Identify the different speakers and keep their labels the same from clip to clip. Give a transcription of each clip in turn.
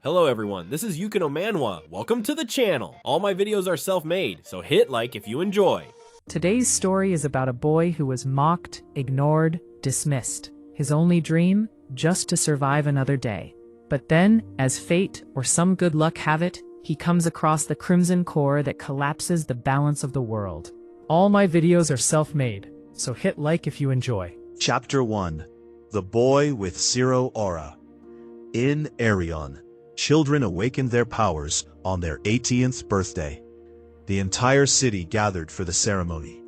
Speaker 1: Hello everyone, this is Yukino Manhwa. Welcome to the channel. All my videos are self-made, so hit like if you enjoy.
Speaker 2: Today's story is about a boy who was mocked, ignored, dismissed. His only dream? Just to survive another day. But then, as fate or some good luck have it, he comes across the crimson core that collapses the balance of the world. All my videos are self-made, so hit like if you enjoy.
Speaker 3: Chapter 1. The Boy with Zero Aura. In Aerion, children awakened their powers on their 18th birthday. The entire city gathered for the ceremony.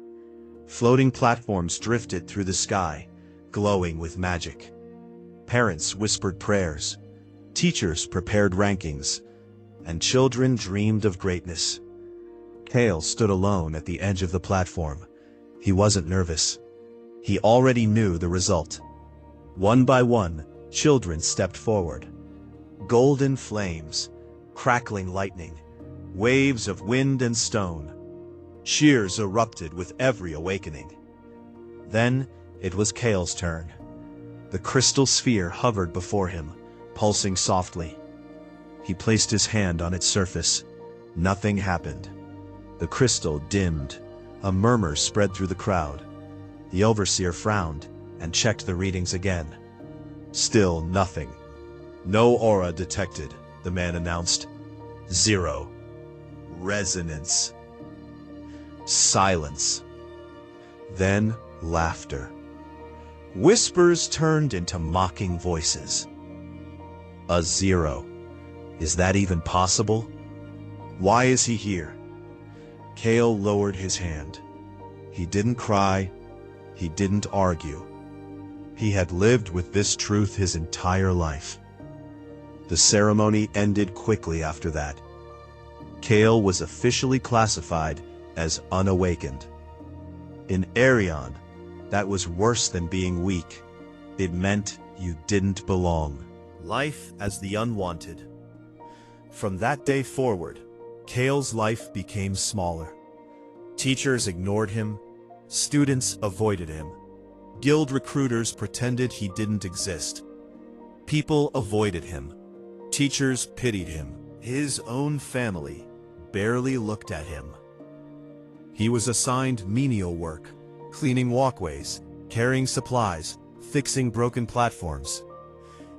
Speaker 3: Floating platforms drifted through the sky, glowing with magic. Parents whispered prayers, teachers prepared rankings, and children dreamed of greatness. Kael stood alone at the edge of the platform. He wasn't nervous. He already knew the result. One by one, children stepped forward. Golden flames, crackling lightning, waves of wind and stone. Cheers erupted with every awakening. Then, it was Kael's turn. The crystal sphere hovered before him, pulsing softly. He placed his hand on its surface. Nothing happened. The crystal dimmed. A murmur spread through the crowd. The overseer frowned and checked the readings again. Still nothing. No aura detected, the man announced. Zero. Resonance. Silence. Then laughter. Whispers turned into mocking voices. A zero. Is that even possible? Why is he here? Kael lowered his hand. He didn't cry. He didn't argue. He had lived with this truth his entire life. The ceremony ended quickly after that. Kael was officially classified as unawakened. In Aerion, that was worse than being weak. It meant you didn't belong. Life as the unwanted. From that day forward, Kael's life became smaller. Teachers ignored him. Students avoided him. Guild recruiters pretended he didn't exist. People avoided him. Teachers pitied him. His own family barely looked at him. He was assigned menial work, cleaning walkways, carrying supplies, fixing broken platforms.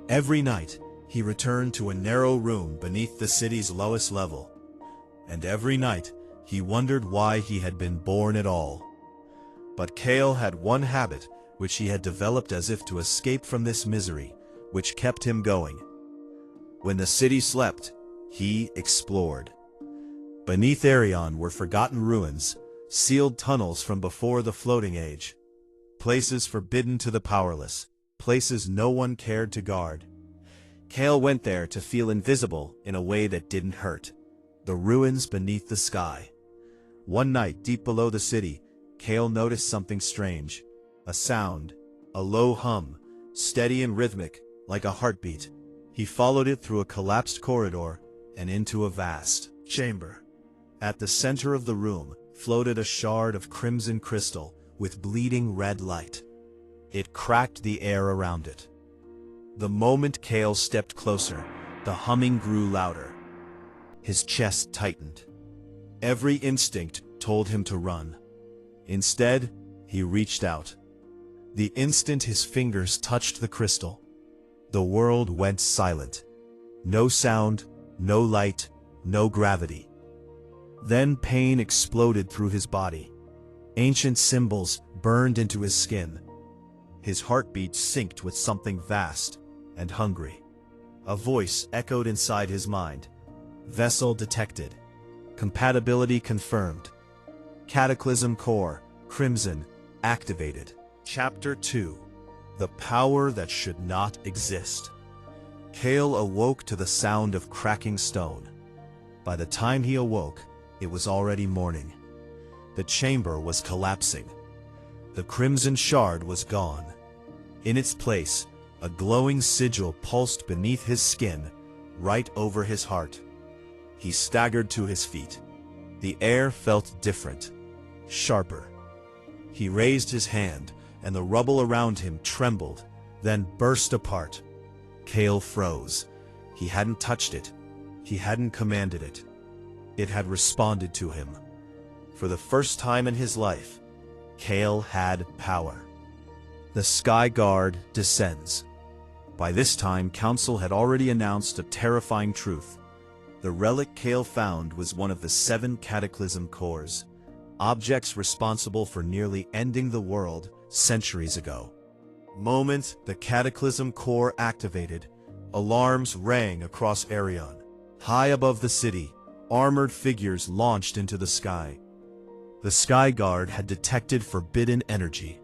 Speaker 3: Every night, he returned to a narrow room beneath the city's lowest level. And every night, he wondered why he had been born at all. But Kael had one habit which he had developed as if to escape from this misery, which kept him going. When the city slept, he explored. Beneath Aerion were forgotten ruins, sealed tunnels from before the floating age. Places forbidden to the powerless, places no one cared to guard. Kael went there to feel invisible in a way that didn't hurt. The ruins beneath the sky. One night, deep below the city, Kael noticed something strange. A sound, a low hum, steady and rhythmic, like a heartbeat. He followed it through a collapsed corridor and into a vast chamber. At the center of the room floated a shard of crimson crystal with bleeding red light. It cracked the air around it. The moment Kael stepped closer, the humming grew louder. His chest tightened. Every instinct told him to run. Instead, he reached out. The instant his fingers touched the crystal, the world went silent. No sound, no light, no gravity. Then pain exploded through his body. Ancient symbols burned into his skin. His heartbeat synced with something vast and hungry. A voice echoed inside his mind. Vessel detected. Compatibility confirmed. Cataclysm core, crimson, activated. Chapter 2. The Power That Should Not Exist. Kael awoke to the sound of cracking stone. By the time he awoke, it was already morning. The chamber was collapsing. The crimson shard was gone. In its place, a glowing sigil pulsed beneath his skin, right over his heart. He staggered to his feet. The air felt different, sharper. He raised his hand, and the rubble around him trembled, then burst apart. Kael froze. He hadn't touched it. He hadn't commanded it. It had responded to him. For the first time in his life, Kael had power. The Sky Guard descends. By this time, Council had already announced a terrifying truth. The relic Kael found was one of the 7 Cataclysm cores, objects responsible for nearly ending the world centuries ago. Moment the Cataclysm core activated, alarms rang across Aerion. High above the city, armored figures launched into the sky. The Sky Guard had detected forbidden energy.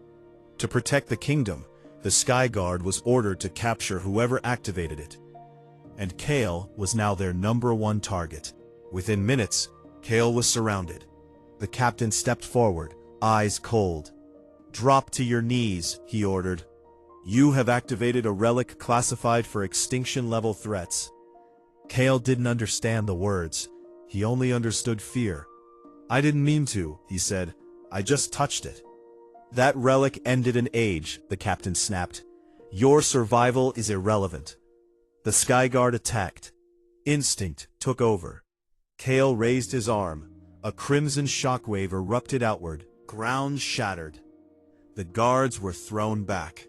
Speaker 3: To protect the kingdom, the Sky Guard was ordered to capture whoever activated it. And Kael was now their #1 target. Within minutes, Kael was surrounded. The captain stepped forward, eyes cold. "Drop to your knees," he ordered. "You have activated a relic classified for extinction-level threats." Kael didn't understand the words. He only understood fear. "I didn't mean to," he said. "I just touched it." "That relic ended an age," the captain snapped. "Your survival is irrelevant." The Sky Guard attacked. Instinct took over. Kael raised his arm. A crimson shockwave erupted outward. Ground shattered. The guards were thrown back.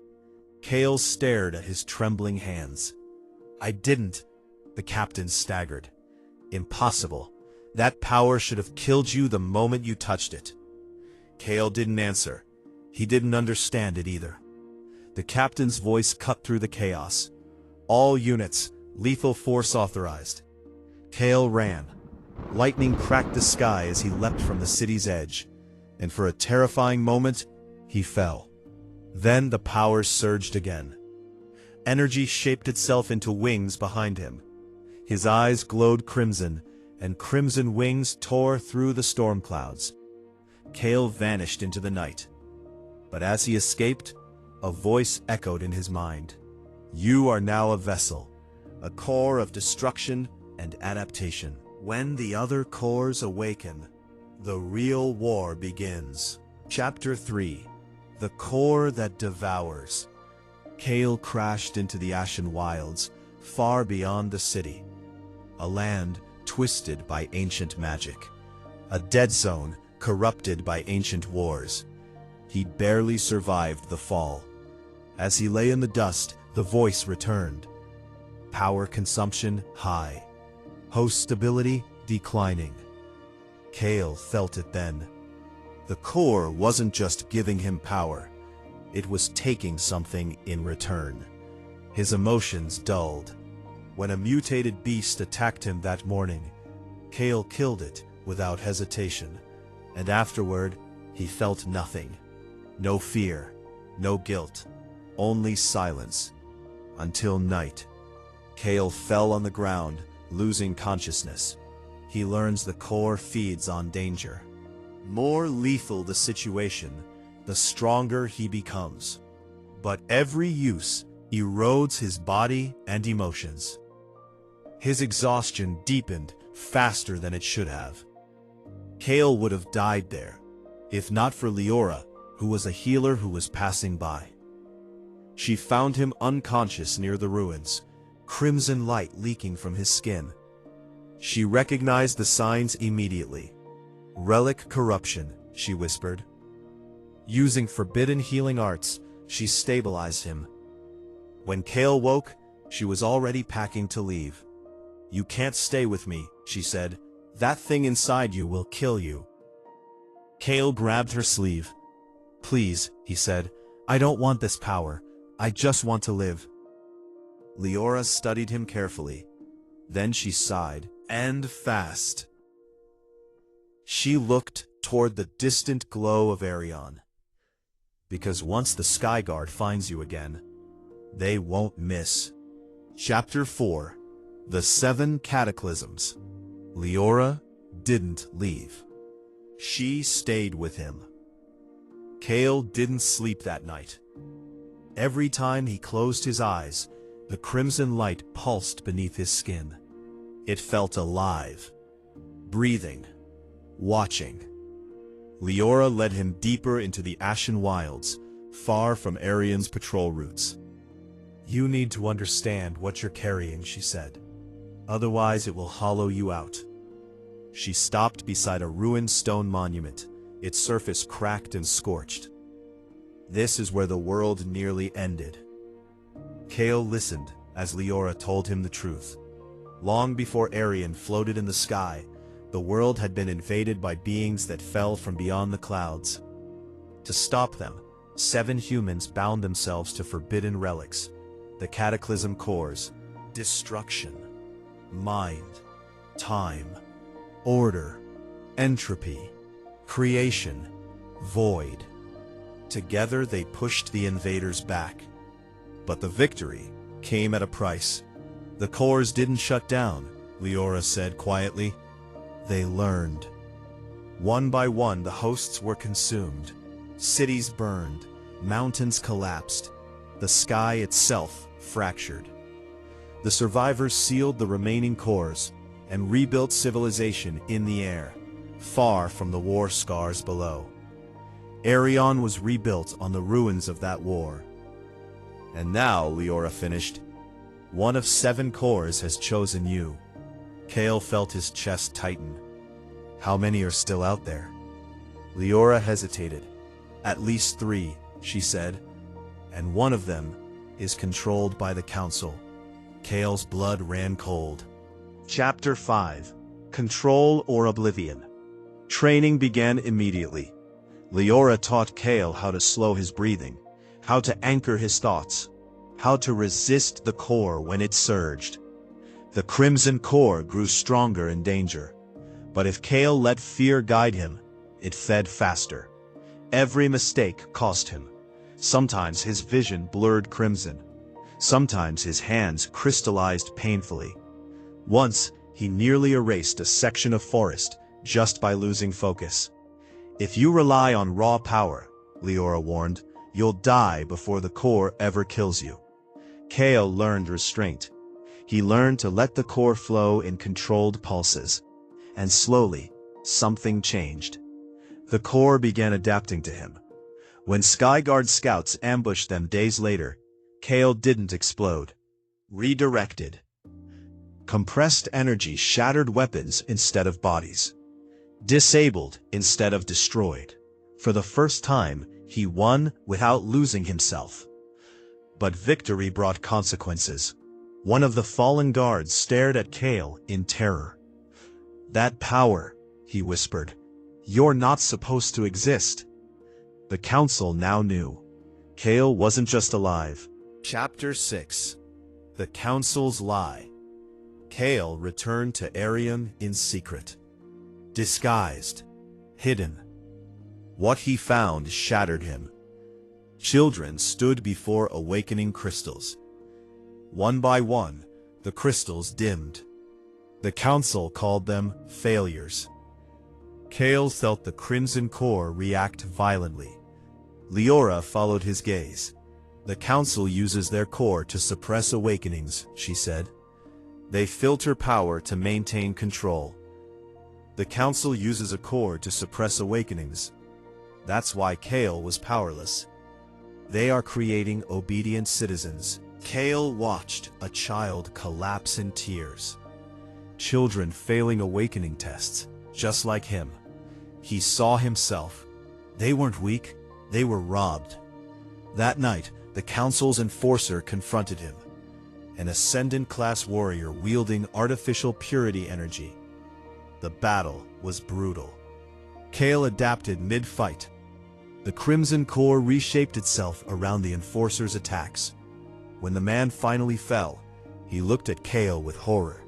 Speaker 3: Kael stared at his trembling hands. "I didn't." The captain staggered. "Impossible. That power should have killed you the moment you touched it." Kael didn't answer. He didn't understand it either. The captain's voice cut through the chaos. "All units, lethal force authorized." Kael ran. Lightning cracked the sky as he leapt from the city's edge, and for a terrifying moment, he fell. Then the power surged again. Energy shaped itself into wings behind him. His eyes glowed crimson, and crimson wings tore through the storm clouds. Kael vanished into the night. But as he escaped, a voice echoed in his mind. "You are now a vessel, a core of destruction and adaptation. When the other cores awaken, the real war begins." Chapter 3. The Core That Devours. Kael crashed into the Ashen Wilds, far beyond the city. A land twisted by ancient magic. A dead zone corrupted by ancient wars. He'd barely survived the fall. As he lay in the dust, the voice returned. Power consumption high. Host stability declining. Kael felt it then. The core wasn't just giving him power. It was taking something in return. His emotions dulled. When a mutated beast attacked him that morning, Kael killed it without hesitation. And afterward, he felt nothing. No fear, no guilt, only silence. Until night. Kael fell on the ground, losing consciousness. He learns the core feeds on danger. More lethal the situation, the stronger he becomes. But every use erodes his body and emotions. His exhaustion deepened faster than it should have. Kael would have died there, if not for Leora, who was a healer who was passing by. She found him unconscious near the ruins, crimson light leaking from his skin. She recognized the signs immediately. "Relic corruption," she whispered. Using forbidden healing arts, she stabilized him. When Kael woke, she was already packing to leave. "You can't stay with me," she said. "That thing inside you will kill you." Kael grabbed her sleeve. "Please," he said, "I don't want this power. I just want to live." Leora studied him carefully. Then she sighed, and fast. She looked toward the distant glow of Aerion. Because once the Sky Guard finds you again, they won't miss. Chapter 4. The 7 Cataclysms. Leora didn't leave. She stayed with him. Kael didn't sleep that night. Every time he closed his eyes, the crimson light pulsed beneath his skin. It felt alive, breathing, watching. Leora led him deeper into the Ashen Wilds, far from Aerion's patrol routes. "You need to understand what you're carrying," she said. Otherwise, it will hollow you out. She stopped beside a ruined stone monument, its surface cracked and scorched. This is where the world nearly ended. Kael listened as Leora told him the truth. Long before Aerion floated in the sky, the world had been invaded by beings that fell from beyond the clouds. To stop them, 7 humans bound themselves to forbidden relics, the Cataclysm cores: destruction, mind, time, order, entropy, creation, void. Together they pushed the invaders back. But the victory came at a price. The cores didn't shut down, Leora said quietly. They learned. One by one, the hosts were consumed. Cities burned, mountains collapsed, the sky itself fractured. The survivors sealed the remaining cores and rebuilt civilization in the air, far from the war scars below. Aerion was rebuilt on the ruins of that war. And now, Leora finished, one of 7 cores has chosen you. Kael felt his chest tighten. How many are still out there? Leora hesitated. At least 3, she said, and one of them is controlled by the Council. Kael's blood ran cold. Chapter 5: Control or Oblivion. Training began immediately. Leora taught Kael how to slow his breathing, how to anchor his thoughts, how to resist the core when it surged. The Crimson Core grew stronger in danger, but if Kael let fear guide him, it fed faster. Every mistake cost him. Sometimes his vision blurred crimson. Sometimes his hands crystallized painfully. Once, he nearly erased a section of forest just by losing focus. If you rely on raw power, Leora warned, you'll die before the core ever kills you. Kael learned restraint. He learned to let the core flow in controlled pulses. And slowly, something changed. The core began adapting to him. When Skyguard scouts ambushed them days later, Kael didn't explode. Redirected. Compressed energy shattered weapons instead of bodies. Disabled instead of destroyed. For the first time, he won without losing himself. But victory brought consequences. One of the fallen guards stared at Kael in terror. "That power," he whispered. "You're not supposed to exist." The Council now knew. Kael wasn't just alive. Chapter 6: The Council's Lie. Kael returned to Aerion in secret. Disguised. Hidden. What he found shattered him. Children stood before awakening crystals. One by one, the crystals dimmed. The Council called them failures. Kael felt the Crimson Core react violently. Leora followed his gaze. "The Council uses their core to suppress awakenings," she said. "They filter power to maintain control. The Council uses a core to suppress awakenings. That's why Kael was powerless. They are creating obedient citizens." Kael watched a child collapse in tears. Children failing awakening tests, just like him. He saw himself. They weren't weak, they were robbed. That night, the Council's enforcer confronted him. An Ascendant-class warrior wielding artificial purity energy. The battle was brutal. Kael adapted mid-fight. The Crimson Core reshaped itself around the enforcer's attacks. When the man finally fell, he looked at Kael with horror.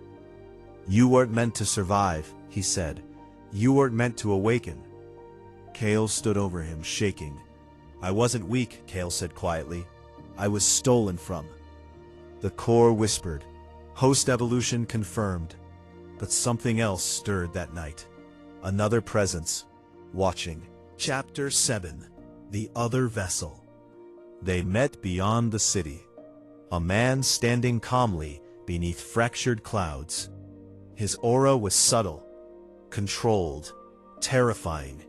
Speaker 3: "You weren't meant to survive," he said. "You weren't meant to awaken." Kael stood over him, shaking. "I wasn't weak," Kael said quietly. "I was stolen from." The core whispered. Host evolution confirmed. But something else stirred that night. Another presence, watching. Chapter 7: The Other Vessel. They met beyond the city. A man standing calmly beneath fractured clouds. His aura was subtle, controlled, terrifying.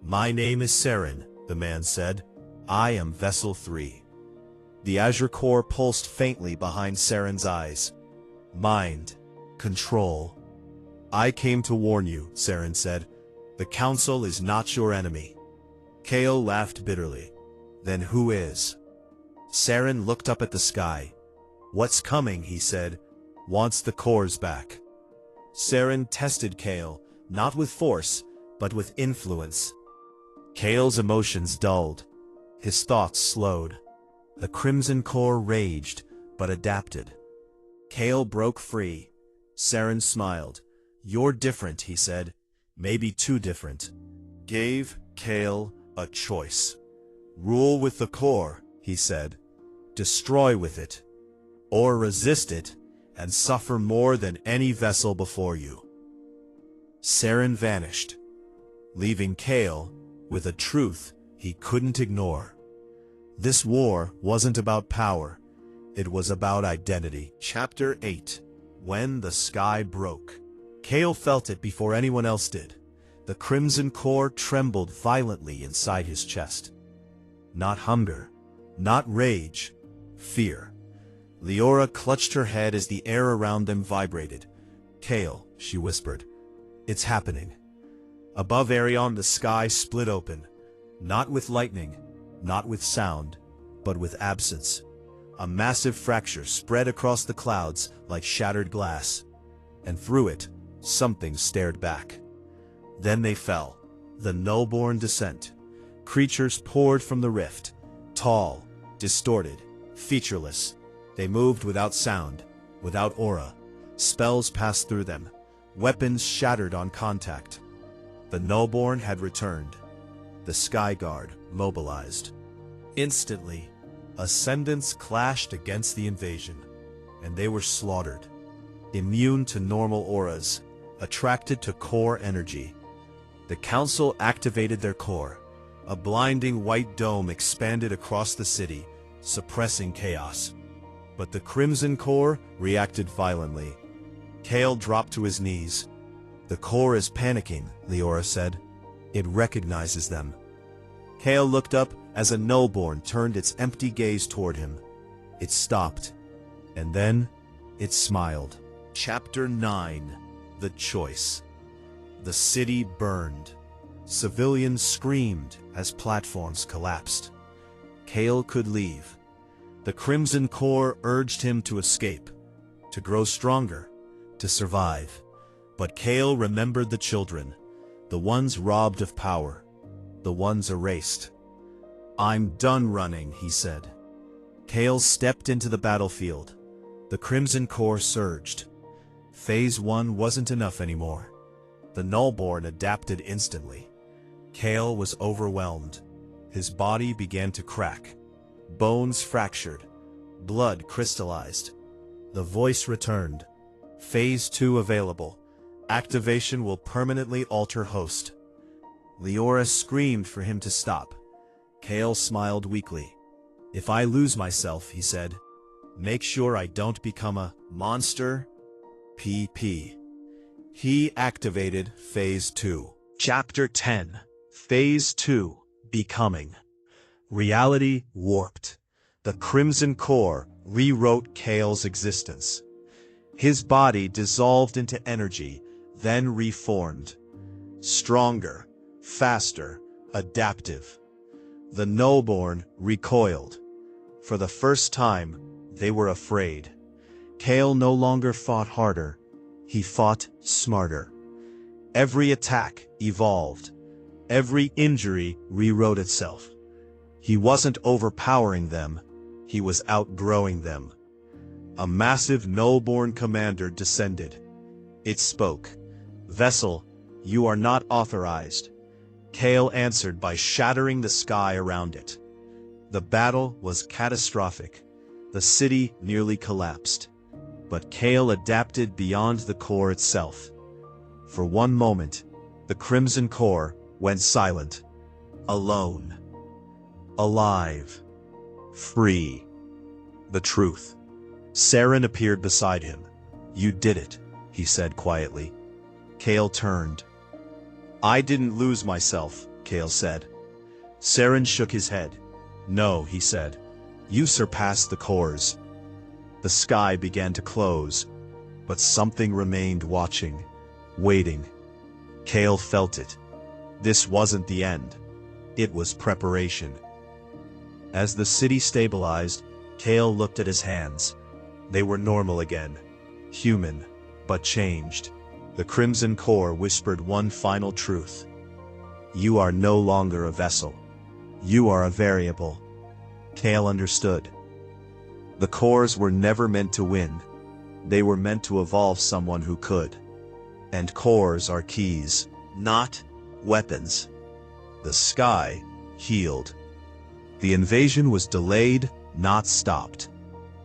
Speaker 3: "My name is Seren," the man said. "I am Vessel 3. The Azure Core pulsed faintly behind Seren's eyes. "Mind." Control. I came to warn you, Saren said. The Council is not your enemy. Kael laughed bitterly. Then who is? Saren looked up at the sky. What's coming, he said. Wants the cores back. Saren tested Kael, not with force, but with influence. Kael's emotions dulled. His thoughts slowed. The Crimson Core raged, but adapted. Kael broke free. Saren smiled. You're different, he said. Maybe too different. Gave Kael a choice. Rule with the core, he said. Destroy with it. Or resist it, and suffer more than any vessel before you. Saren vanished, leaving Kael with a truth he couldn't ignore. This war wasn't about power. It was about identity. Chapter 8. When the Sky Broke. Kael felt it before anyone else did. The Crimson Core trembled violently inside his chest. Not hunger, not rage, fear. Leora clutched her head as the air around them vibrated. Kael, she whispered. It's happening. Above Aerion, the sky split open. Not with lightning, not with sound, but with absence. A massive fracture spread across the clouds like shattered glass. And through it, something stared back. Then they fell. The nullborn descent. Creatures poured from the rift. Tall, distorted, featureless. They moved without sound, without aura. Spells passed through them. Weapons shattered on contact. The nullborn had returned. The Sky Guard mobilized. Instantly, Ascendants clashed against the invasion, and they were slaughtered. Immune to normal auras, attracted to core energy. The Council activated their core. A blinding white dome expanded across the city, suppressing chaos. But the Crimson Core reacted violently. Kael dropped to his knees. The core is panicking, Leora said. It recognizes them. Kael looked up as a nullborn turned its empty gaze toward him. It stopped, and then it smiled. Chapter 9. The Choice. The city burned. Civilians screamed as platforms collapsed. Kael could leave. The Crimson Core urged him to escape, to grow stronger, to survive. But Kael remembered the children, the ones robbed of power, the ones erased. I'm done running, he said. Kael stepped into the battlefield. The Crimson Core surged. Phase 1 wasn't enough anymore. The Nullborn adapted instantly. Kael was overwhelmed. His body began to crack. Bones fractured. Blood crystallized. The voice returned. Phase 2 available. Activation will permanently alter host. Leora screamed for him to stop. Kael smiled weakly. If I lose myself, he said, make sure I don't become a monster. PP. He activated Phase 2. Chapter 10. Phase 2. Becoming. Reality warped. The Crimson Core rewrote Kael's existence. His body dissolved into energy, then reformed. Stronger, faster, adaptive. The Nullborn recoiled. For the first time, they were afraid. Kael no longer fought harder. He fought smarter. Every attack evolved. Every injury rewrote itself. He wasn't overpowering them. He was outgrowing them. A massive Nullborn commander descended. It spoke. Vessel, you are not authorized. Kael answered by shattering the sky around it. The battle was catastrophic. The city nearly collapsed. But Kael adapted beyond the core itself. For one moment, the Crimson Core went silent. Alone. Alive. Free. The truth. Saren appeared beside him. You did it, he said quietly. Kael turned. I didn't lose myself, Kael said. Saren shook his head. No, he said. You surpassed the cores. The sky began to close. But something remained watching, waiting. Kael felt it. This wasn't the end. It was preparation. As the city stabilized, Kael looked at his hands. They were normal again. Human, but changed. The Crimson Core whispered one final truth. You are no longer a vessel. You are a variable. Kael understood. The cores were never meant to win. They were meant to evolve someone who could. And cores are keys, not weapons. The sky healed. The invasion was delayed, not stopped.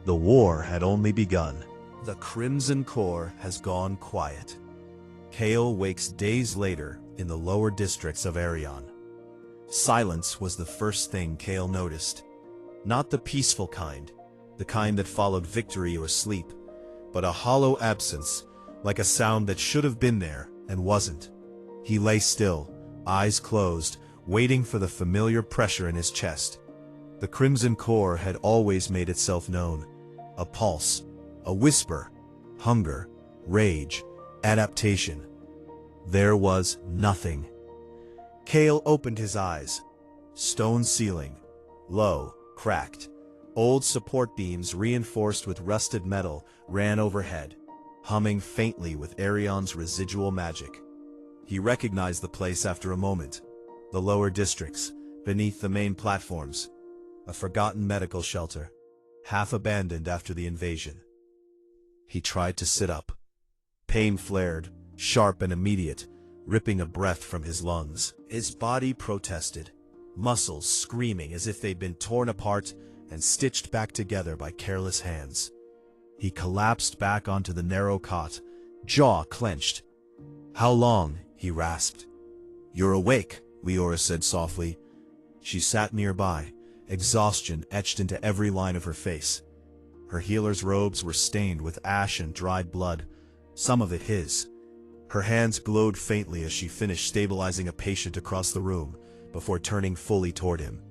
Speaker 3: The war had only begun. The Crimson Core has gone quiet. Kael wakes days later in the lower districts of Aerion. Silence was the first thing Kael noticed. Not the peaceful kind, the kind that followed victory or sleep, but a hollow absence, like a sound that should have been there and wasn't. He lay still, eyes closed, waiting for the familiar pressure in his chest. The Crimson Core had always made itself known. A pulse, a whisper, hunger, rage, adaptation. There was nothing. Kael opened his eyes. Stone ceiling, low, cracked. Old support beams reinforced with rusted metal ran overhead, humming faintly with Aerion's residual magic. He recognized the place after a moment. The lower districts, beneath the main platforms. A forgotten medical shelter, half abandoned after the invasion. He tried to sit up. Pain flared, sharp and immediate, ripping a breath from his lungs. His body protested, muscles screaming as if they'd been torn apart and stitched back together by careless hands. He collapsed back onto the narrow cot, jaw clenched. "How long?" he rasped. "You're awake," Leora said softly. She sat nearby, exhaustion etched into every line of her face. Her healer's robes were stained with ash and dried blood, some of it his. Her hands glowed faintly as she finished stabilizing a patient across the room, before turning fully toward him.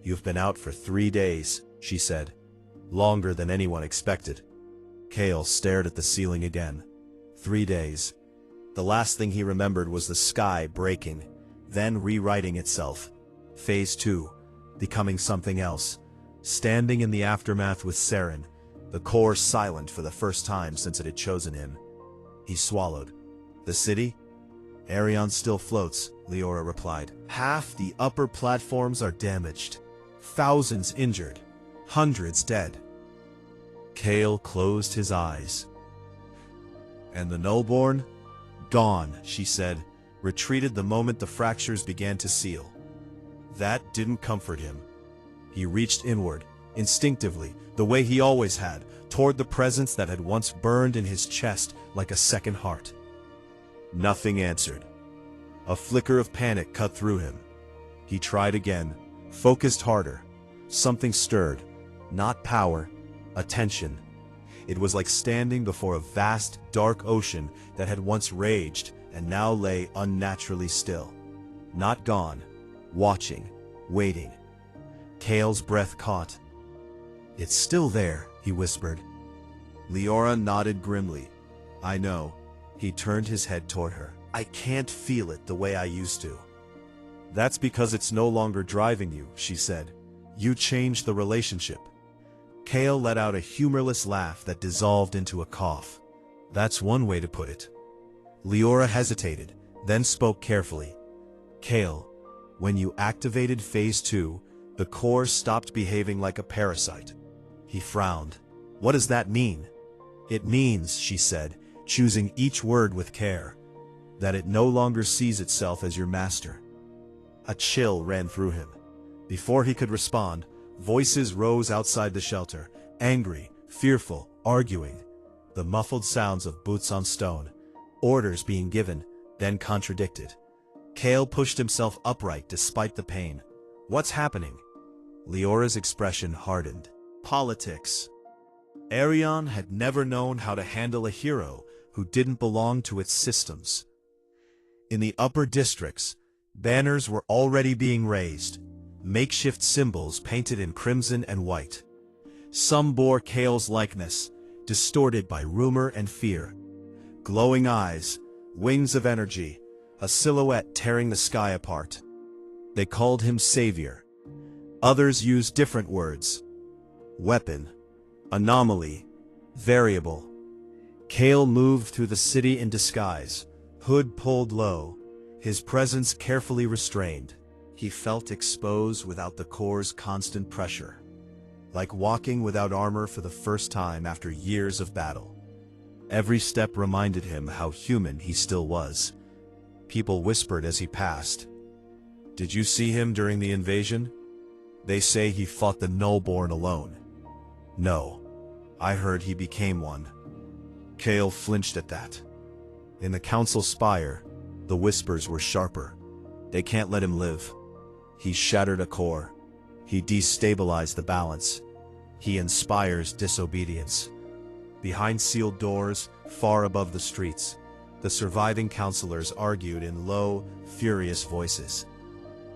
Speaker 3: "You've been out for 3 days," she said. Longer than anyone expected. Kael stared at the ceiling again. 3 days. The last thing he remembered was the sky breaking, then rewriting itself. Phase 2, becoming something else. Standing in the aftermath with Saren, the core silent for the first time since it had chosen him. He swallowed. "The city? Aerion still floats," Leora replied. "Half the upper platforms are damaged. Thousands injured. Hundreds dead." Kael closed his eyes. "And the Nullborn?" "Gone," she said, retreated the moment the fractures began to seal. That didn't comfort him. He reached inward, instinctively, the way he always had, toward the presence that had once burned in his chest like a second heart. Nothing answered. A flicker of panic cut through him. He tried again, focused harder. Something stirred. Not power, attention. It was like standing before a vast, dark ocean that had once raged and now lay unnaturally still. Not gone, watching, waiting. Kael's breath caught. "It's still there," he whispered. Leora nodded grimly. "I know." He turned his head toward her. "I can't feel it the way I used to." "That's because it's no longer driving you," she said. "You changed the relationship." Kael let out a humorless laugh that dissolved into a cough. "That's one way to put it." Leora hesitated, then spoke carefully. "Kael, when you activated Phase 2, the core stopped behaving like a parasite." He frowned. "What does that mean?" "It means," she said, choosing each word with care, "that it no longer sees itself as your master." A chill ran through him. Before he could respond, voices rose outside the shelter, angry, fearful, arguing. The muffled sounds of boots on stone, orders being given, then contradicted. Kael pushed himself upright despite the pain. "What's happening?" Leora's expression hardened. "Politics." Aerion had never known how to handle a hero who didn't belong to its systems. In the upper districts, banners were already being raised, makeshift symbols painted in crimson and white. Some bore Kael's likeness, distorted by rumor and fear. Glowing eyes, wings of energy, a silhouette tearing the sky apart. They called him Savior. Others used different words. Weapon, anomaly, variable. Kael moved through the city in disguise, hood pulled low, his presence carefully restrained. He felt exposed without the core's constant pressure, like walking without armor for the first time after years of battle. Every step reminded him how human he still was. People whispered as he passed. "Did you see him during the invasion? They say he fought the Nullborn alone." "No, I heard he became one." Kael flinched at that. In the council spire, the whispers were sharper. They can't let him live. He shattered a core. He destabilized the balance. He inspires disobedience. Behind sealed doors, far above the streets, the surviving counselors argued in low, furious voices.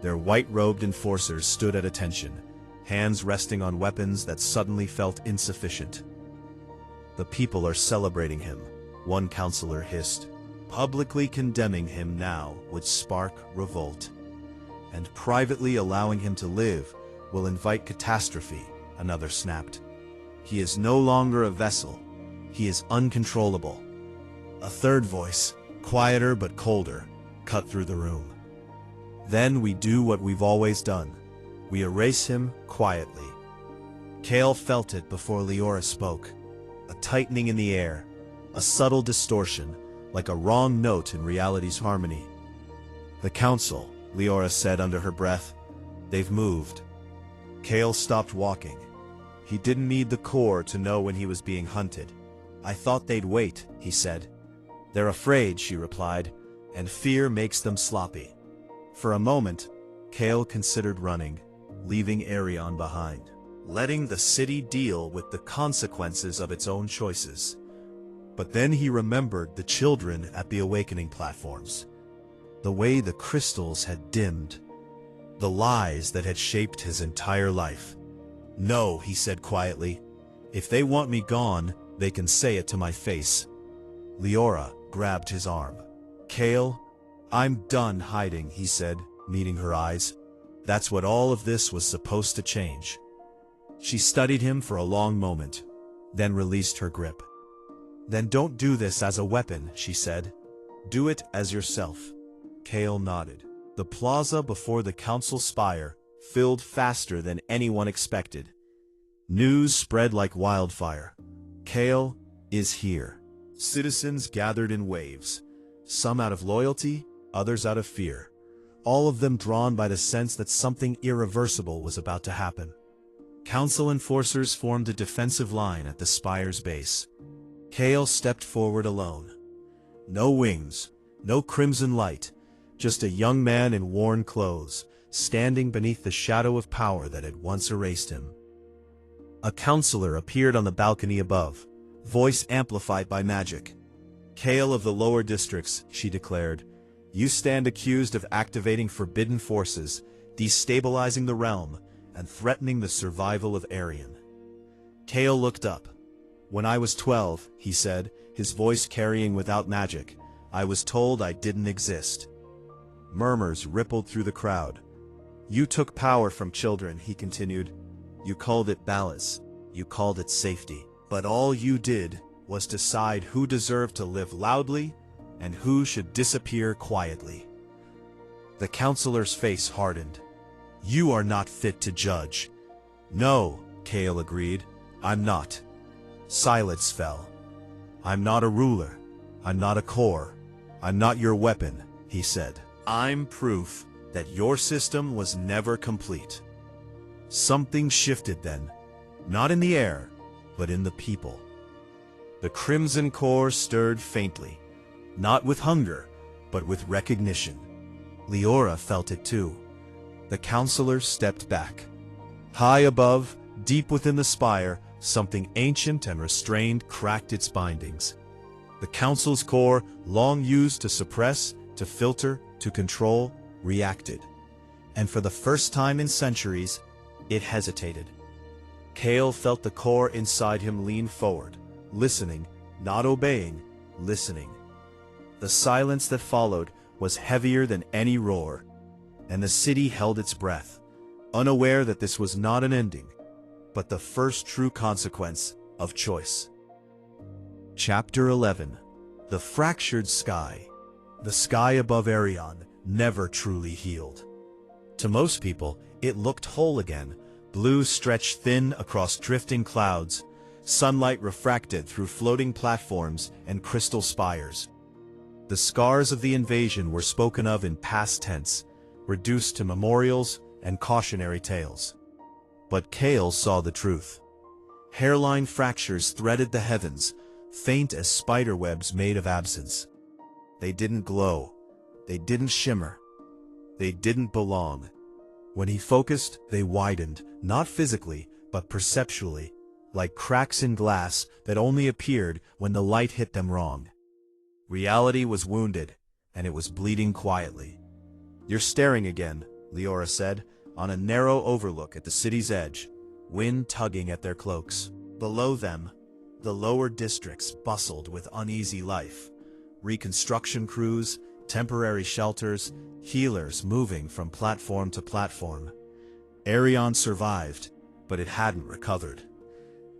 Speaker 3: Their white-robed enforcers stood at attention, hands resting on weapons that suddenly felt insufficient. "The people are celebrating him," one counselor hissed. "Publicly condemning him now would spark revolt. And privately allowing him to live will invite catastrophe," another snapped. "He is no longer a vessel. He is uncontrollable." A third voice, quieter but colder, cut through the room. "Then we do what we've always done. We erase him quietly." Kael felt it before Leora spoke. A tightening in the air, a subtle distortion, like a wrong note in reality's harmony. "The council," Leora said under her breath. "They've moved." Kael stopped walking. He didn't need the core to know when he was being hunted. "I thought they'd wait," he said. "They're afraid," she replied, "and fear makes them sloppy." For a moment, Kael considered running, leaving Aerion behind, letting the city deal with the consequences of its own choices. But then he remembered the children at the awakening platforms, the way the crystals had dimmed, the lies that had shaped his entire life. "No," he said quietly. "If they want me gone, they can say it to my face." Leora grabbed his arm. "Kael, I'm done hiding," he said, meeting her eyes. "That's what all of this was supposed to change." She studied him for a long moment, then released her grip. "Then don't do this as a weapon," she said. "Do it as yourself." Kael nodded. The plaza before the council spire filled faster than anyone expected. News spread like wildfire. Kael is here. Citizens gathered in waves, some out of loyalty, others out of fear, all of them drawn by the sense that something irreversible was about to happen. Council enforcers formed a defensive line at the spire's base. Kael stepped forward alone. No wings, no crimson light, just a young man in worn clothes, standing beneath the shadow of power that had once erased him. A counselor appeared on the balcony above, voice amplified by magic. "Kael of the lower districts," she declared, "you stand accused of activating forbidden forces, destabilizing the realm, and threatening the survival of Aerion." Kael looked up. "When I was 12, he said, his voice carrying without magic, I was told I didn't exist." Murmurs rippled through the crowd. "You took power from children," he continued. "You called it balance. You called it safety. But all you did was decide who deserved to live loudly and who should disappear quietly." The counselor's face hardened. "You are not fit to judge." "No," Kael agreed, "I'm not." Silence fell. "I'm not a ruler. I'm not a core. I'm not your weapon," he said. "I'm proof that your system was never complete." Something shifted then, not in the air, but in the people. The Crimson Core stirred faintly, not with hunger, but with recognition. Leora felt it too. The counselor stepped back. High above, deep within the spire, something ancient and restrained cracked its bindings. The council's core, long used to suppress, to filter, to control, reacted. And for the first time in centuries, it hesitated. Kael felt the core inside him lean forward, listening, not obeying, listening. The silence that followed was heavier than any roar, and the city held its breath, unaware that this was not an ending, but the first true consequence of choice. Chapter 11. The Fractured Sky. The sky above Aerion never truly healed. To most people, it looked whole again, blue stretched thin across drifting clouds, sunlight refracted through floating platforms and crystal spires. The scars of the invasion were spoken of in past tense, reduced to memorials and cautionary tales. But Kael saw the truth. Hairline fractures threaded the heavens, faint as spiderwebs made of absence. They didn't glow. They didn't shimmer. They didn't belong. When he focused, they widened, not physically, but perceptually, like cracks in glass that only appeared when the light hit them wrong. Reality was wounded, and it was bleeding quietly. "You're staring again," Leora said, on a narrow overlook at the city's edge, wind tugging at their cloaks. Below them, the lower districts bustled with uneasy life. Reconstruction crews, temporary shelters, healers moving from platform to platform. Aerion survived, but it hadn't recovered.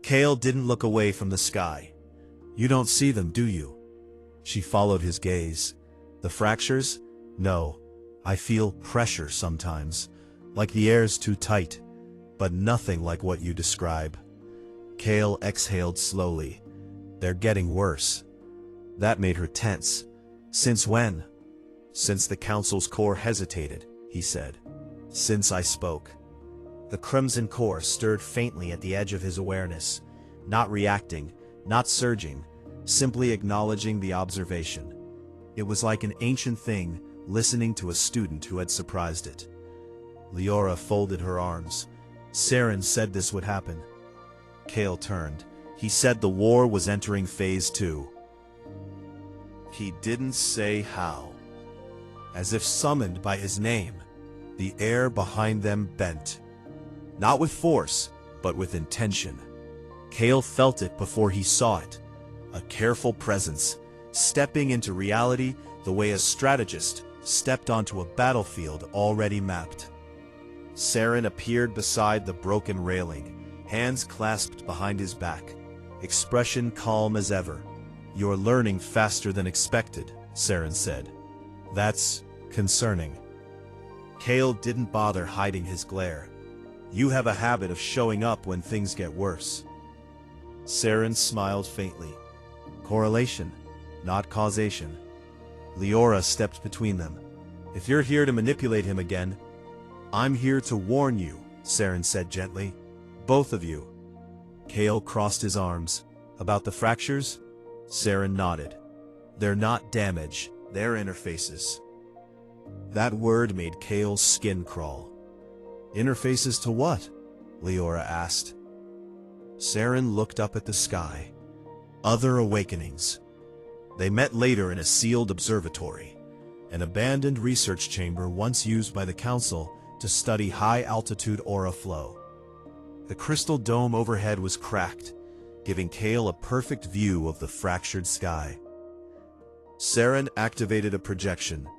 Speaker 3: Kael didn't look away from the sky. "You don't see them, do you?" She followed his gaze. "The fractures? No. I feel pressure sometimes, like the air's too tight, but nothing like what you describe." Kael exhaled slowly. "They're getting worse." That made her tense. "Since when?" "Since the Council's core hesitated," he said. "Since I spoke." The Crimson Core stirred faintly at the edge of his awareness, not reacting, not surging, simply acknowledging the observation. It was like an ancient thing listening to a student who had surprised it. Leora folded her arms. "Saren said this would happen." Kael turned. "He said the war was entering phase 2. He didn't say how." As if summoned by his name, the air behind them bent. Not with force, but with intention. Kael felt it before he saw it. A careful presence, stepping into reality the way a strategist stepped onto a battlefield already mapped. Saren appeared beside the broken railing, hands clasped behind his back, expression calm as ever. "You're learning faster than expected," Saren said. "That's concerning." Kael didn't bother hiding his glare. "You have a habit of showing up when things get worse." Saren smiled faintly. "Correlation, not causation." Leora stepped between them. "If you're here to manipulate him again..." "I'm here to warn you," Saren said gently. "Both of you." Kael crossed his arms. "About the fractures?" Saren nodded. "They're not damage, they're interfaces." That word made Kael's skin crawl. "Interfaces to what?" Leora asked. Saren looked up at the sky. "Other awakenings." They met later in a sealed observatory, an abandoned research chamber once used by the Council to study high-altitude aura flow. The crystal dome overhead was cracked, giving Kael a perfect view of the fractured sky. Saren activated a projection.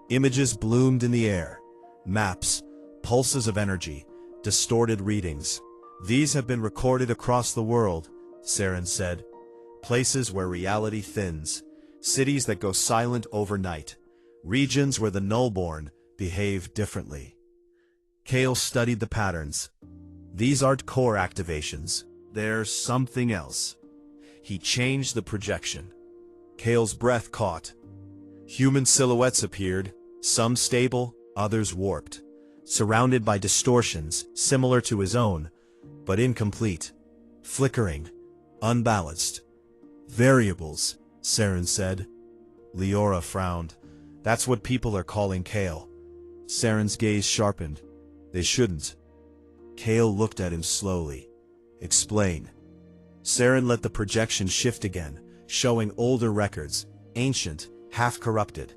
Speaker 3: Images bloomed in the air. Maps, pulses of energy, distorted readings. "These have been recorded across the world," Saren said. "Places where reality thins, cities that go silent overnight, regions where the nullborn behave differently." Kael studied the patterns. "These aren't core activations. There's something else." He changed the projection. Kael's breath caught. Human silhouettes appeared, some stable, others warped, surrounded by distortions similar to his own, but incomplete, flickering, unbalanced. "Variables," Saren said. Leora frowned. "That's what people are calling Kael." Saren's gaze sharpened. "They shouldn't." Kael looked at him slowly. "Explain." Saren let the projection shift again, showing older records, ancient, half-corrupted.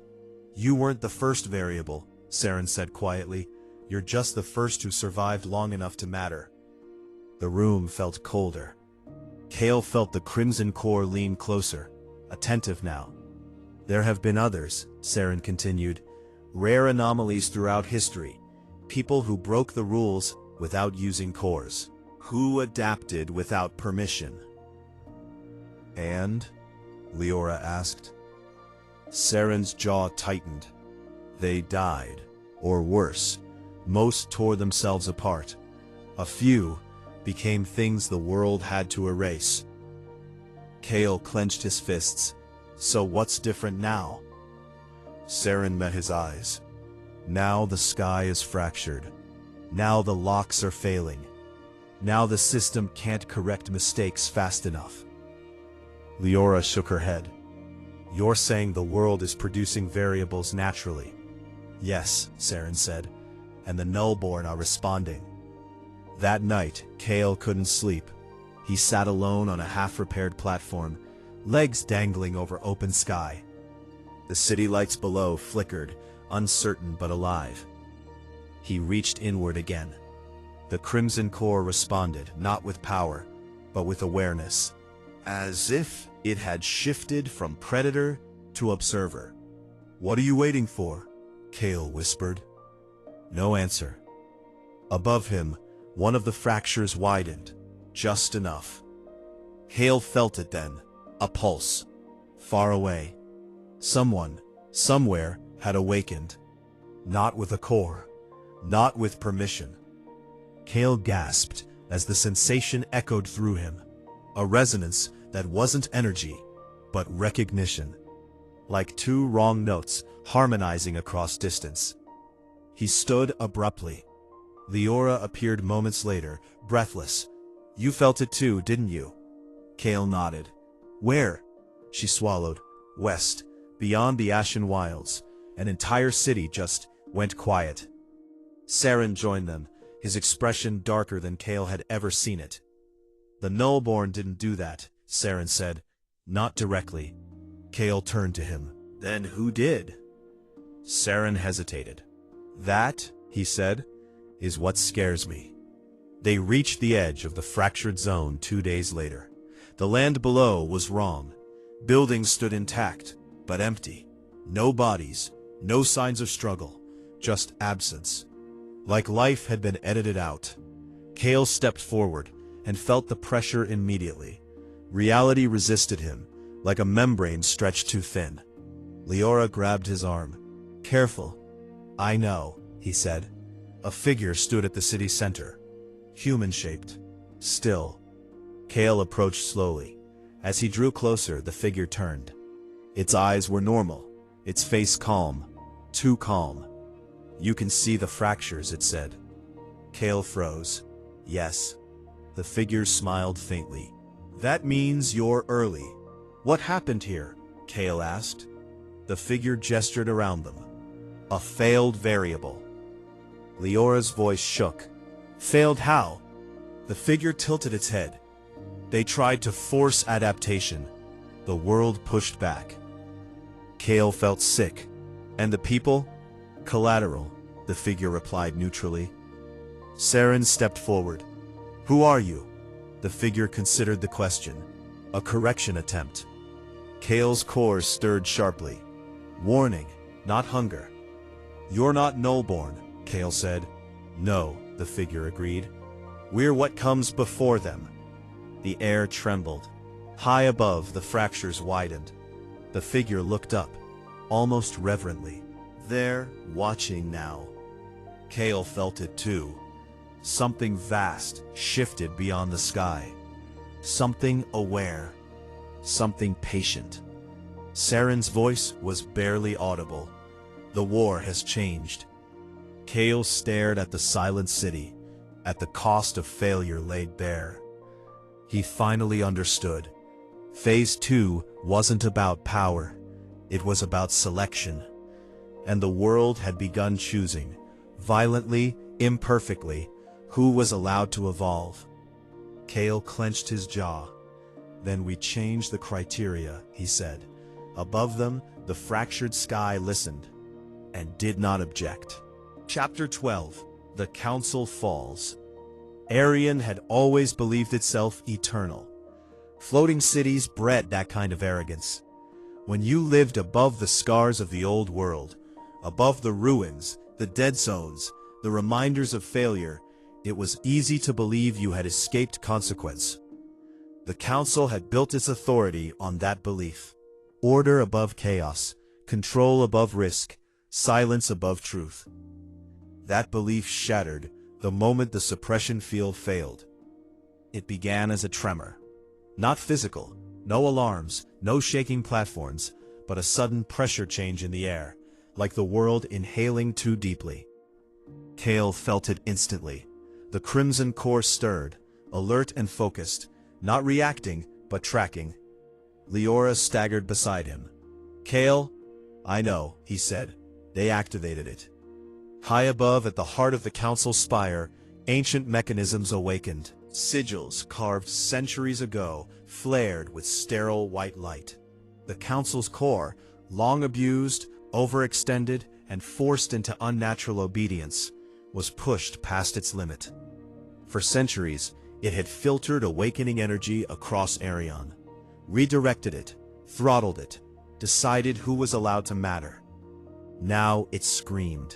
Speaker 3: "You weren't the first variable," Saren said quietly. "You're just the first who survived long enough to matter." The room felt colder. Kael felt the crimson core lean closer, attentive now. There have been others, Saren continued, rare anomalies throughout history, people who broke the rules without using cores, who adapted without permission. And? Leora asked. Saren's jaw tightened. They died, or worse, most tore themselves apart. A few became things the world had to erase. Kael clenched his fists. So what's different now? Saren met his eyes. Now the sky is fractured. Now the locks are failing. Now the system can't correct mistakes fast enough. Leora shook her head. You're saying the world is producing variables naturally. Yes, Saren said, and the Nullborn are responding. That night, Kael couldn't sleep. He sat alone on a half-repaired platform, legs dangling over open sky. The city lights below flickered, uncertain but alive. He reached inward again. The Crimson Core responded, not with power, but with awareness, as if it had shifted from predator to observer. What are you waiting for? Kael whispered. No answer. Above him, one of the fractures widened, just enough. Kael felt it then, a pulse, far away. Someone, somewhere, had awakened. Not with a core, not with permission. Kael gasped as the sensation echoed through him, a resonance that wasn't energy, but recognition, like two wrong notes harmonizing across distance. He stood abruptly. Leora appeared moments later, breathless. You felt it too, didn't you? Kael nodded. Where? She swallowed. West, beyond the Ashen Wilds. An entire city just went quiet. Saren joined them, his expression darker than Kael had ever seen it. The Nullborn didn't do that, Saren said. Not directly. Kael turned to him. Then who did? Saren hesitated. That, he said, is what scares me. They reached the edge of the fractured zone 2 days later. The land below was wrong. Buildings stood intact, but empty. No bodies, no signs of struggle, just absence. Like life had been edited out. Kael stepped forward and felt the pressure immediately. Reality resisted him, like a membrane stretched too thin. Leora grabbed his arm. Careful. I know, he said. A figure stood at the city center, human-shaped, still. Kael approached slowly. As he drew closer, the figure turned. Its eyes were normal, its face calm, too calm. You can see the fractures, it said. Kael froze. Yes. The figure smiled faintly. That means you're early. What happened here? Kael asked. The figure gestured around them. A failed variable. Leora's voice shook. Failed how? The figure tilted its head. They tried to force adaptation. The world pushed back. Kael felt sick. And the people? Collateral, the figure replied neutrally. Saren stepped forward. Who are you? The figure considered the question. A correction attempt. Kael's core stirred sharply. Warning, not hunger. You're not Nullborn, Kael said. No, the figure agreed. We're what comes before them. The air trembled. High above, the fractures widened. The figure looked up, almost reverently. They're watching now. Kael felt it too. Something vast shifted beyond the sky. Something aware. Something patient. Saren's voice was barely audible. The war has changed. Kael stared at the silent city, at the cost of failure laid bare. He finally understood. Phase 2 wasn't about power. It was about selection. And the world had begun choosing, violently, imperfectly, who was allowed to evolve. Kael clenched his jaw. Then we changed the criteria, he said. Above them, the fractured sky listened, and did not object. Chapter 12. The Council Falls. Aerion had always believed itself eternal. Floating cities bred that kind of arrogance. When you lived above the scars of the old world, above the ruins, the dead zones, the reminders of failure, it was easy to believe you had escaped consequence. The council had built its authority on that belief. Order above chaos, control above risk, silence above truth. That belief shattered the moment the suppression field failed. It began as a tremor. Not physical, no alarms, no shaking platforms, but a sudden pressure change in the air, like the world inhaling too deeply. Kael felt it instantly. The crimson core stirred, alert and focused, not reacting, but tracking. Leora staggered beside him. "Kael, I know," he said. "They activated it." High above, at the heart of the council's spire, ancient mechanisms awakened. Sigils carved centuries ago flared with sterile white light. The council's core, long abused, overextended, and forced into unnatural obedience, was pushed past its limit. For centuries, it had filtered awakening energy across Aerion, redirected it, throttled it, decided who was allowed to matter. Now it screamed.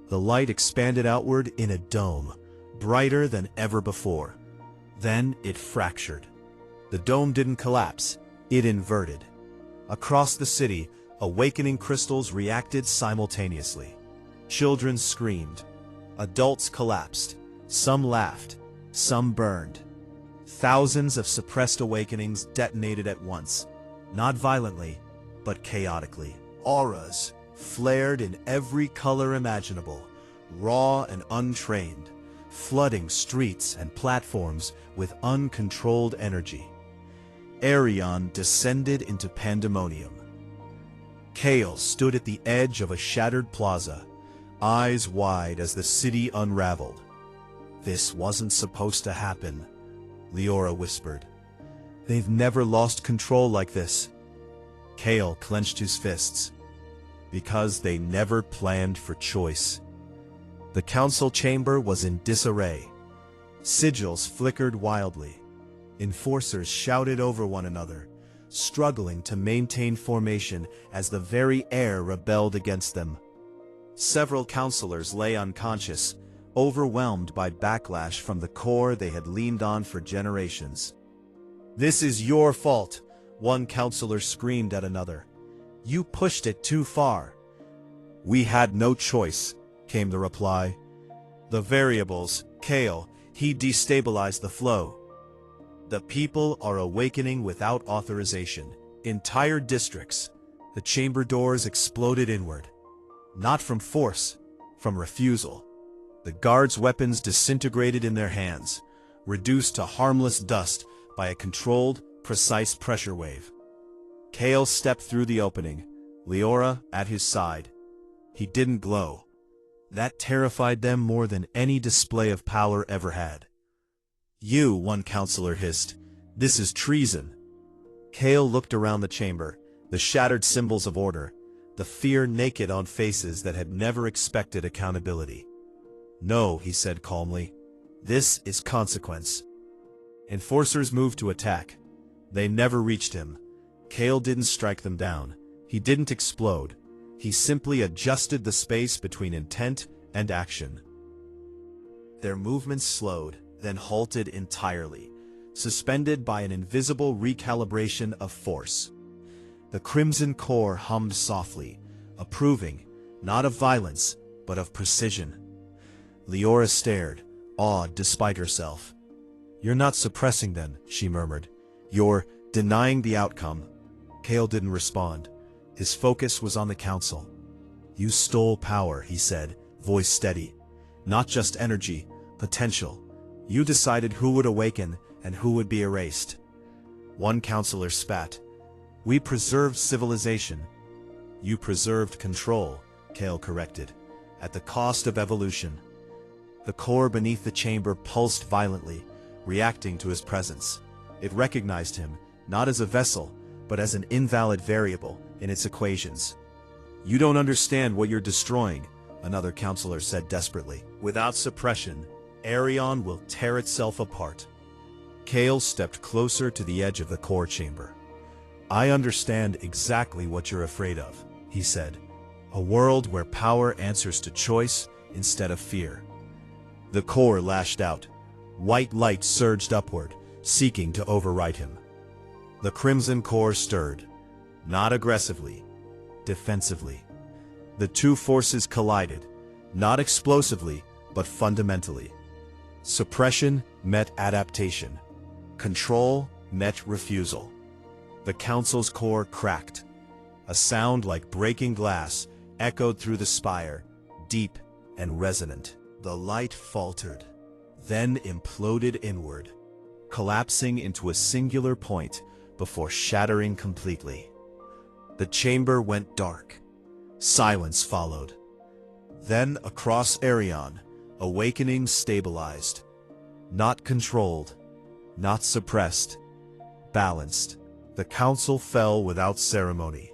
Speaker 3: The light expanded outward in a dome, brighter than ever before. Then it fractured. The dome didn't collapse, it inverted. Across the city, awakening crystals reacted simultaneously. Children screamed. Adults collapsed. Some laughed. Some burned. Thousands of suppressed awakenings detonated at once. Not violently, but chaotically. Auras flared in every color imaginable, raw and untrained, flooding streets and platforms with uncontrolled energy. Aerion descended into pandemonium. Kael stood at the edge of a shattered plaza, eyes wide as the city unraveled. "This wasn't supposed to happen," Leora whispered. "They've never lost control like this." Kael clenched his fists. "Because they never planned for choice." The council chamber was in disarray. Sigils flickered wildly. Enforcers shouted over one another, struggling to maintain formation as the very air rebelled against them. Several counselors lay unconscious, overwhelmed by backlash from the core they had leaned on for generations. "This is your fault," one counselor screamed at another. "You pushed it too far." "We had no choice," came the reply. "The variables, Kael, he destabilized the flow. The people are awakening without authorization. Entire districts." The chamber doors exploded inward. Not from force, from refusal. The guards' weapons disintegrated in their hands, reduced to harmless dust by a controlled, precise pressure wave. Kael stepped through the opening, Leora at his side. He didn't glow. That terrified them more than any display of power ever had. "You," one counselor hissed. "This is treason." Kael looked around the chamber, the shattered symbols of order, the fear naked on faces that had never expected accountability. "No," he said calmly. "This is consequence." Enforcers moved to attack. They never reached him. Kael didn't strike them down. He didn't explode. He simply adjusted the space between intent and action. Their movements slowed, then halted entirely, suspended by an invisible recalibration of force. The crimson core hummed softly, approving, not of violence, but of precision. Leora stared, awed despite herself. "You're not suppressing them," she murmured. "You're denying the outcome." Kael didn't respond. His focus was on the council. "You stole power," he said, voice steady. "Not just energy, potential. You decided who would awaken and who would be erased." One counselor spat. "We preserved civilization." "You preserved control," Kael corrected, "at the cost of evolution." The core beneath the chamber pulsed violently, reacting to his presence. It recognized him, not as a vessel, but as an invalid variable in its equations. "You don't understand what you're destroying," another counselor said desperately. "Without suppression, Aerion will tear itself apart." Kael stepped closer to the edge of the core chamber. "I understand exactly what you're afraid of," he said. "A world where power answers to choice instead of fear." The core lashed out. White light surged upward, seeking to override him. The crimson core stirred, not aggressively, defensively. The two forces collided, not explosively, but fundamentally. Suppression met adaptation. Control met refusal. The council's core cracked. A sound like breaking glass echoed through the spire, deep and resonant. The light faltered, then imploded inward, collapsing into a singular point before shattering completely. The chamber went dark. Silence followed. Then across Aerion, awakening stabilized. Not controlled, not suppressed, balanced. The council fell without ceremony.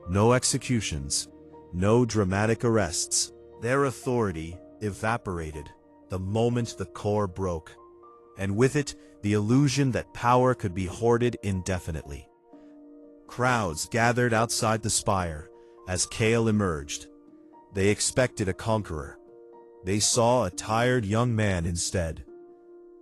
Speaker 3: No executions, no dramatic arrests. Their authority evaporated the moment the core broke, and with it, the illusion that power could be hoarded indefinitely. Crowds gathered outside the spire as Kael emerged. They expected a conqueror. They saw a tired young man instead.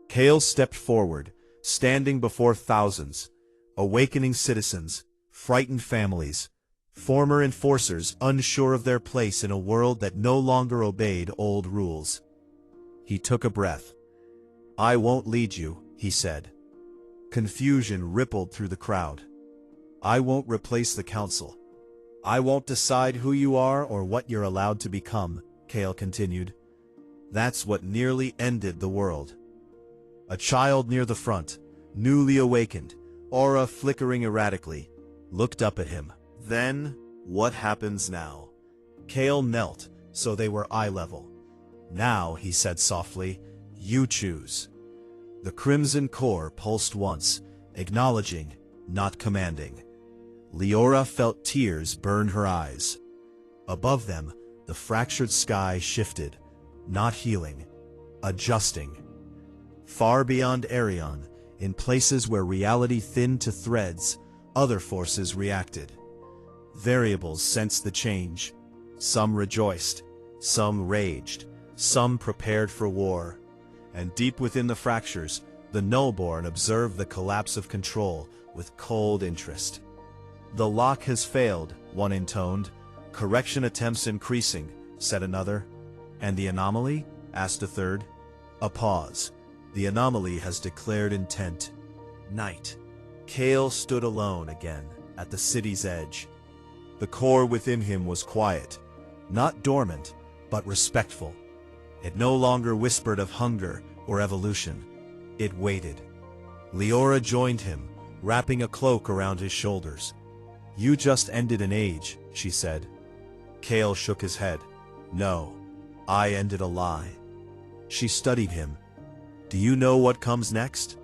Speaker 3: Kael stepped forward, standing before thousands, awakening citizens, frightened families, former enforcers unsure of their place in a world that no longer obeyed old rules. He took a breath. "I won't lead you," he said. Confusion rippled through the crowd. "I won't replace the council. I won't decide who you are or what you're allowed to become," Kael continued. That's what nearly ended the world. A child near the front, newly awakened, aura flickering erratically, looked up at him. "Then, what happens now?" Kael knelt, so they were eye level. "Now," he said softly, "you choose." The crimson core pulsed once, acknowledging, not commanding. Leora felt tears burn her eyes. Above them, the fractured sky shifted, not healing, adjusting. Far beyond Aerion, in places where reality thinned to threads, other forces reacted. Variables sensed the change. Some rejoiced, some raged, some prepared for war. And deep within the fractures, the Nullborn observed the collapse of control with cold interest. "The lock has failed," one intoned. "Correction attempts increasing," said another. "And the anomaly?" asked a third. A pause. "The anomaly has declared intent." Night. Kael stood alone again, at the city's edge. The core within him was quiet, not dormant, but respectful. It no longer whispered of hunger or evolution. It waited. Leora joined him, wrapping a cloak around his shoulders. "You just ended an age," she said. Kael shook his head. "No, I ended a lie." She studied him. "Do you know what comes next?"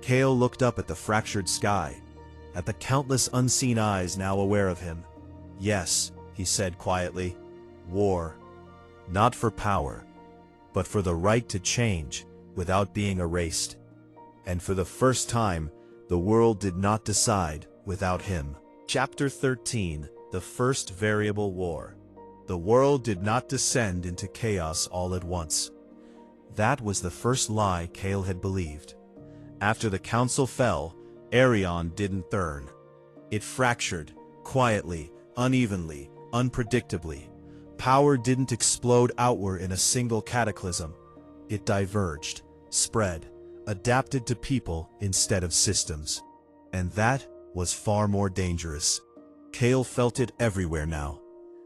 Speaker 3: Kael looked up at the fractured sky, at the countless unseen eyes now aware of him. "Yes," he said quietly, "war. Not for power, but for the right to change without being erased. And for the first time, the world did not decide without him." Chapter 13, The First Variable War. The world did not descend into chaos all at once. That was the first lie Kael had believed. After the council fell, Aerion didn't burn. It fractured, quietly, unevenly, unpredictably. Power didn't explode outward in a single cataclysm. It diverged, spread, adapted to people instead of systems. And that was far more dangerous. Kael felt it everywhere now.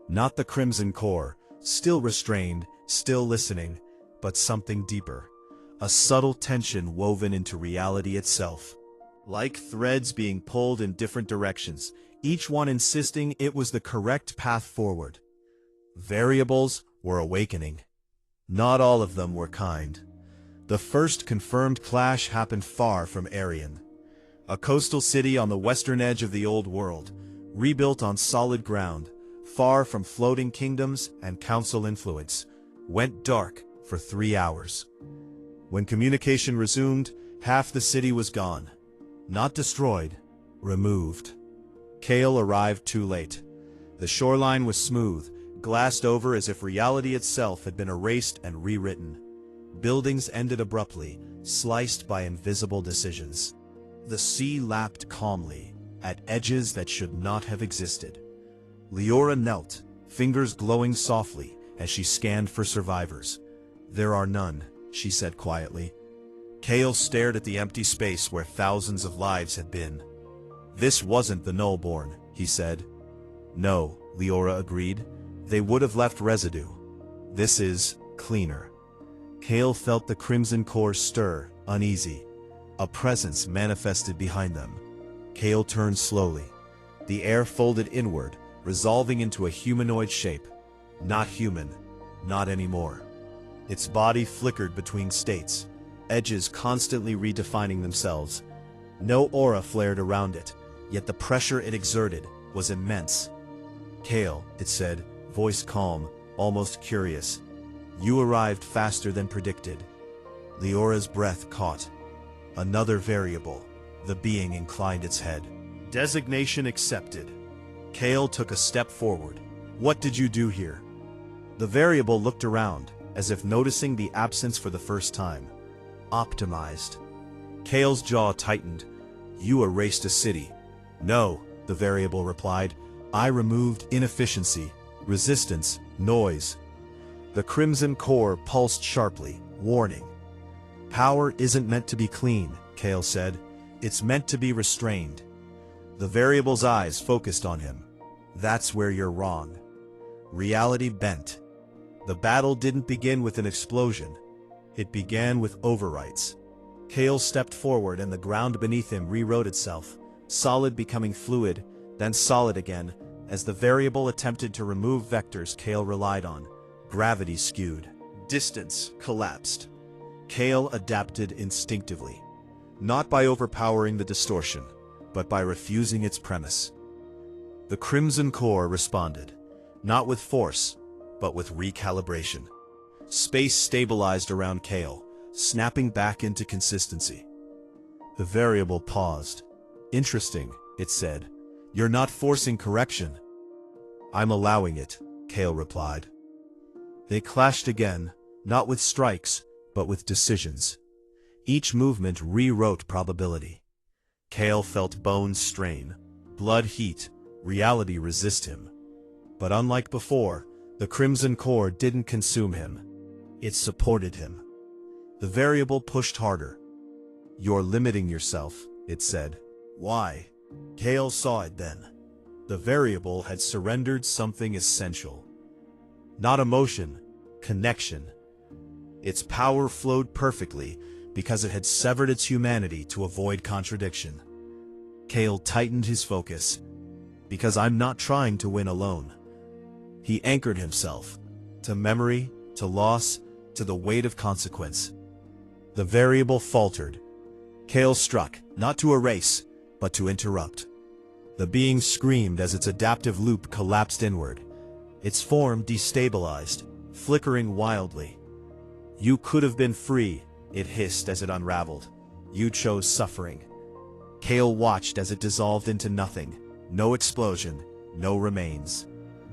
Speaker 3: Not the crimson core, still restrained, still listening, but something deeper. A subtle tension woven into reality itself. Like threads being pulled in different directions, each one insisting it was the correct path forward. Variables were awakening. Not all of them were kind. The first confirmed clash happened far from Aerion. A coastal city on the western edge of the old world, rebuilt on solid ground, far from floating kingdoms and council influence, went dark for 3 hours. When communication resumed, Half the city was gone. Not destroyed, removed. Kael arrived too late. The shoreline was smooth, glassed over as if reality itself had been erased and rewritten. Buildings ended abruptly, sliced by invisible decisions. The sea lapped calmly, at edges that should not have existed. Leora knelt, fingers glowing softly as she scanned for survivors. "There are none," she said quietly. Kael stared at the empty space where thousands of lives had been. "This wasn't the Nullborn," he said. "No," Leora agreed. "They would have left residue. This is cleaner." Kael felt the Crimson Core stir, uneasy. A presence manifested behind them. Kael turned slowly. The air folded inward, resolving into a humanoid shape. Not human, not anymore. Its body flickered between states, edges constantly redefining themselves. No aura flared around it, yet the pressure it exerted was immense. "Kael," it said, voice calm, almost curious. "You arrived faster than predicted." Leora's breath caught. Another variable. The being inclined its head. "Designation accepted." Kael took a step forward. "What did you do here?" The variable looked around, as if noticing the absence for the first time. "Optimized." Kael's jaw tightened. "You erased a city." "No," the variable replied. "I removed inefficiency, resistance, noise." The Crimson Core pulsed sharply, warning. "Power isn't meant to be clean," Kael said. "It's meant to be restrained." The variable's eyes focused on him. "That's where you're wrong." Reality bent. The battle didn't begin with an explosion. It began with overwrites. Kael stepped forward and the ground beneath him rewrote itself, solid becoming fluid, then solid again, as the variable attempted to remove vectors Kael relied on. Gravity skewed. Distance collapsed. Kael adapted instinctively, not by overpowering the distortion, but by refusing its premise. The Crimson Core responded, not with force, but with recalibration. Space stabilized around Kael, snapping back into consistency. The variable paused. "Interesting," it said. "You're not forcing correction." "I'm allowing it," Kael replied. They clashed again, not with strikes, but with decisions. Each movement rewrote probability. Kael felt bones strain, blood heat, reality resist him. But unlike before, the Crimson Core didn't consume him. It supported him. The variable pushed harder. "You're limiting yourself," it said. "Why?" Kael saw it then. The variable had surrendered something essential. Not emotion, connection. Its power flowed perfectly because it had severed its humanity to avoid contradiction. Kael tightened his focus. "Because I'm not trying to win alone." He anchored himself, to memory, to loss, to the weight of consequence. The variable faltered. Kael struck, not to erase, but to interrupt. The being screamed as its adaptive loop collapsed inward. Its form destabilized, flickering wildly. "You could have been free," it hissed as it unraveled. "You chose suffering." Kael watched as it dissolved into nothing. No explosion, no remains.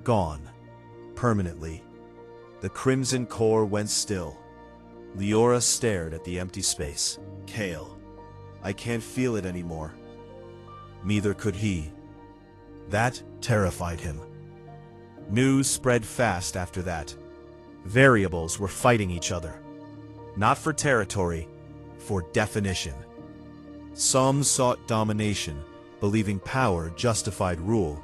Speaker 3: Gone. Permanently. The Crimson Core went still. Leora stared at the empty space. "Kael, I can't feel it anymore." Neither could he. That terrified him. News spread fast after that. Variables were fighting each other. Not for territory, for definition. Some sought domination, believing power justified rule.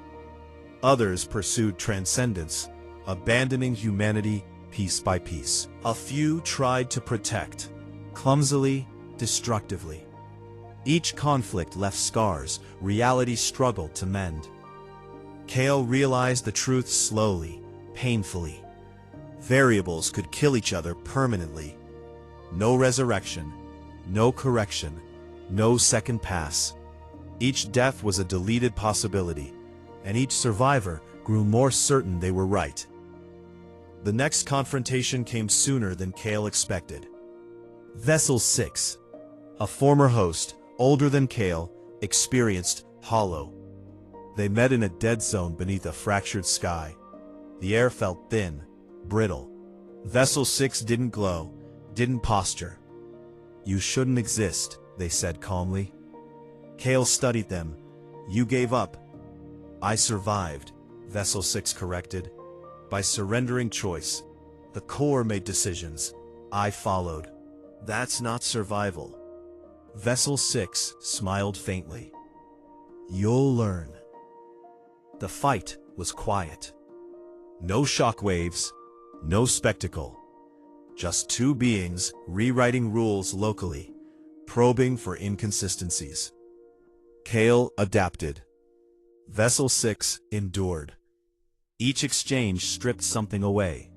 Speaker 3: Others pursued transcendence, abandoning humanity piece by piece. A few tried to protect, clumsily, destructively. Each conflict left scars reality struggled to mend. Kael realized the truth slowly, painfully. Variables could kill each other permanently. No resurrection, no correction, no second pass. Each death was a deleted possibility, and each survivor grew more certain they were right. The next confrontation came sooner than Kael expected. Vessel 6. A former host, older than Kael, experienced hollow. They met in a dead zone beneath a fractured sky. The air felt thin, brittle. Vessel 6 didn't glow, didn't posture. "You shouldn't exist," they said calmly. Kael studied them. "You gave up." "I survived," Vessel 6 corrected. "By surrendering choice. The core made decisions. I followed." "That's not survival." Vessel 6 smiled faintly. "You'll learn." The fight was quiet. No shockwaves, no spectacle. Just two beings rewriting rules locally, probing for inconsistencies. Kael adapted. Vessel 6 endured. Each exchange stripped something away.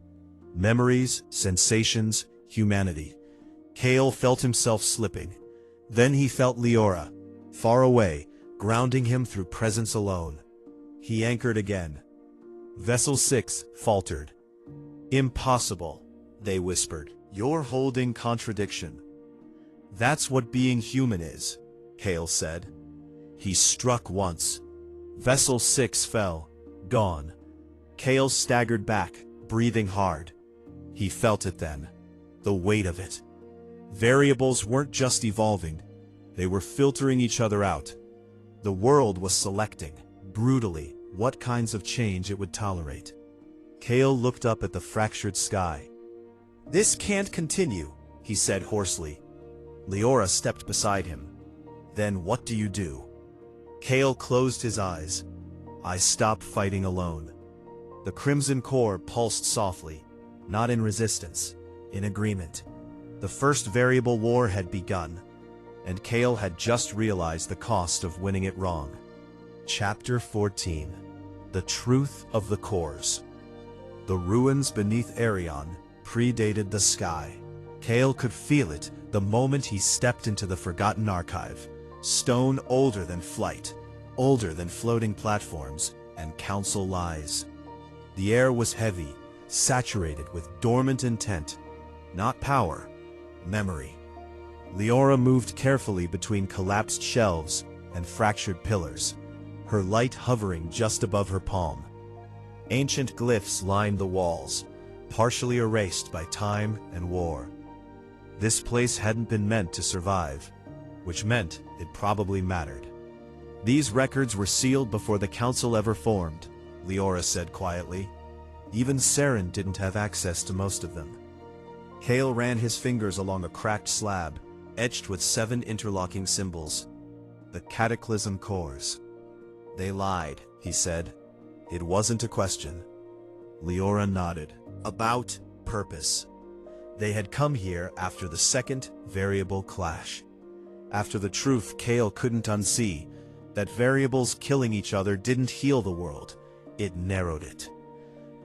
Speaker 3: Memories, sensations, humanity. Kael felt himself slipping. Then he felt Leora, far away, grounding him through presence alone. He anchored again. Vessel 6 faltered. "Impossible," they whispered. "You're holding contradiction." "That's what being human is," Kael said. He struck once. Vessel 6 fell, gone. Kael staggered back, breathing hard. He felt it then, the weight of it. Variables weren't just evolving, they were filtering each other out. The world was selecting, brutally, what kinds of change it would tolerate. Kael looked up at the fractured sky. "This can't continue," he said hoarsely. Leora stepped beside him. "Then what do you do?" Kael closed his eyes. "I stop fighting alone." The Crimson Core pulsed softly, not in resistance, in agreement. The first variable war had begun, and Kael had just realized the cost of winning it wrong. Chapter 14. The Truth of the Cores. The ruins beneath Aerion predated the sky. Kael could feel it the moment he stepped into the Forgotten Archive. Stone older than flight, older than floating platforms and council lies. The air was heavy, saturated with dormant intent, not power, memory. Leora moved carefully between collapsed shelves and fractured pillars, her light hovering just above her palm. Ancient glyphs lined the walls, partially erased by time and war. This place hadn't been meant to survive, which meant it probably mattered. "These records were sealed before the council ever formed," Leora said quietly. "Even Saren didn't have access to most of them." Kael ran his fingers along a cracked slab, etched with 7 interlocking symbols. "The Cataclysm Cores." "They lied," he said. It wasn't a question. Leora nodded. "About purpose." They had come here after the second variable clash. After the truth Kael couldn't unsee, that variables killing each other didn't heal the world, it narrowed it.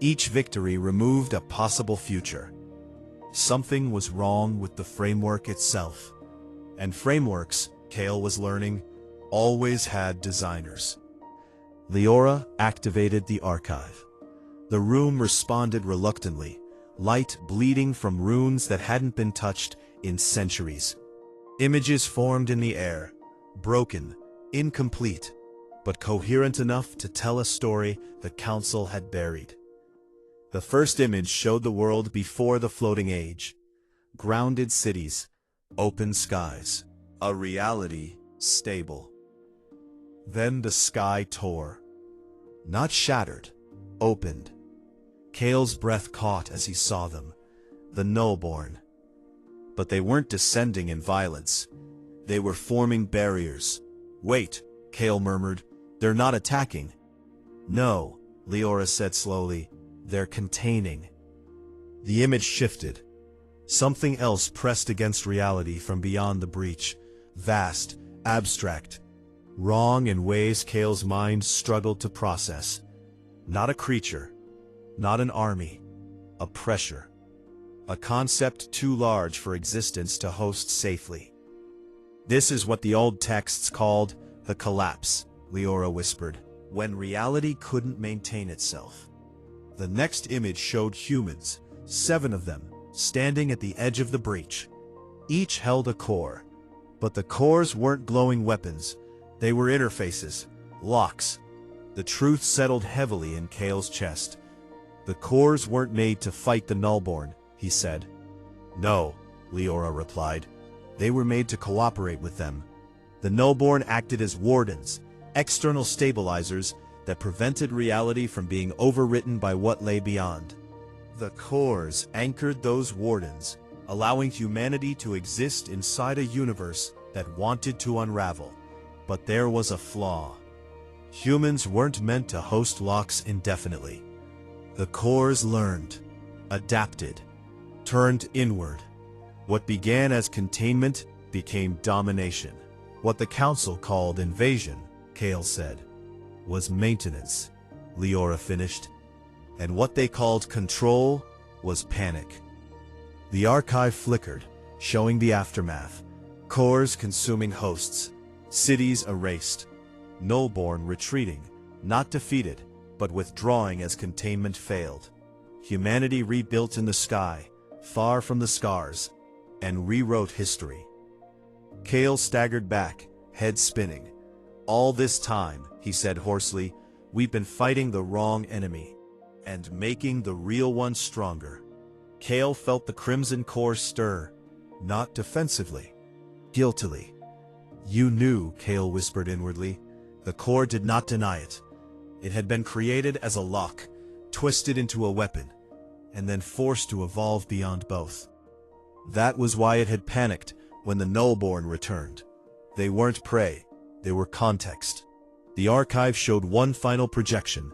Speaker 3: Each victory removed a possible future. Something was wrong with the framework itself. And frameworks, Kael was learning, always had designers. Leora activated the archive. The room responded reluctantly, light bleeding from runes that hadn't been touched in centuries. Images formed in the air, broken, incomplete, but coherent enough to tell a story the council had buried. The first image showed the world before the floating age. Grounded cities, open skies, a reality stable. Then the sky tore. Not shattered, opened. Kael's breath caught as he saw them, the Nullborn. But they weren't descending in violence. They were forming barriers. "Wait," Kael murmured. "They're not attacking." "No," Leora said slowly. "They're containing." The image shifted. Something else pressed against reality from beyond the breach. Vast, abstract, wrong in ways Kael's mind struggled to process. Not a creature, not an army, a pressure. A concept too large for existence to host safely. "This is what the old texts called the collapse," Leora whispered, "when reality couldn't maintain itself." The next image showed humans, 7 of them, standing at the edge of the breach. Each held a core, But the cores weren't glowing weapons. They were interfaces, locks. The truth settled heavily in Kael's chest. The cores weren't made to fight the Nullborn, he said. No, Leora replied. They were made to cooperate with them. The Nullborn acted as wardens, external stabilizers that prevented reality from being overwritten by what lay beyond. The cores anchored those wardens, allowing humanity to exist inside a universe that wanted to unravel. But there was a flaw. Humans weren't meant to host locks indefinitely. The cores learned, adapted, turned inward. What began as containment became domination. What the Council called invasion, Kael said, was maintenance, Leora finished. And what they called control was panic. The archive flickered, showing the aftermath. Cores consuming hosts, cities erased, Nullborn retreating, not defeated, but withdrawing as containment failed. Humanity rebuilt in the sky, far from the scars, and rewrote history. Kael staggered back, head spinning. All this time, he said hoarsely, we've been fighting the wrong enemy, and making the real one stronger. Kael felt the crimson core stir, not defensively, guiltily. You knew, Kael whispered inwardly. The core did not deny it. It had been created as a lock, twisted into a weapon, and then forced to evolve beyond both. That was why it had panicked when the Nullborn returned. They weren't prey, they were context. The archive showed one final projection,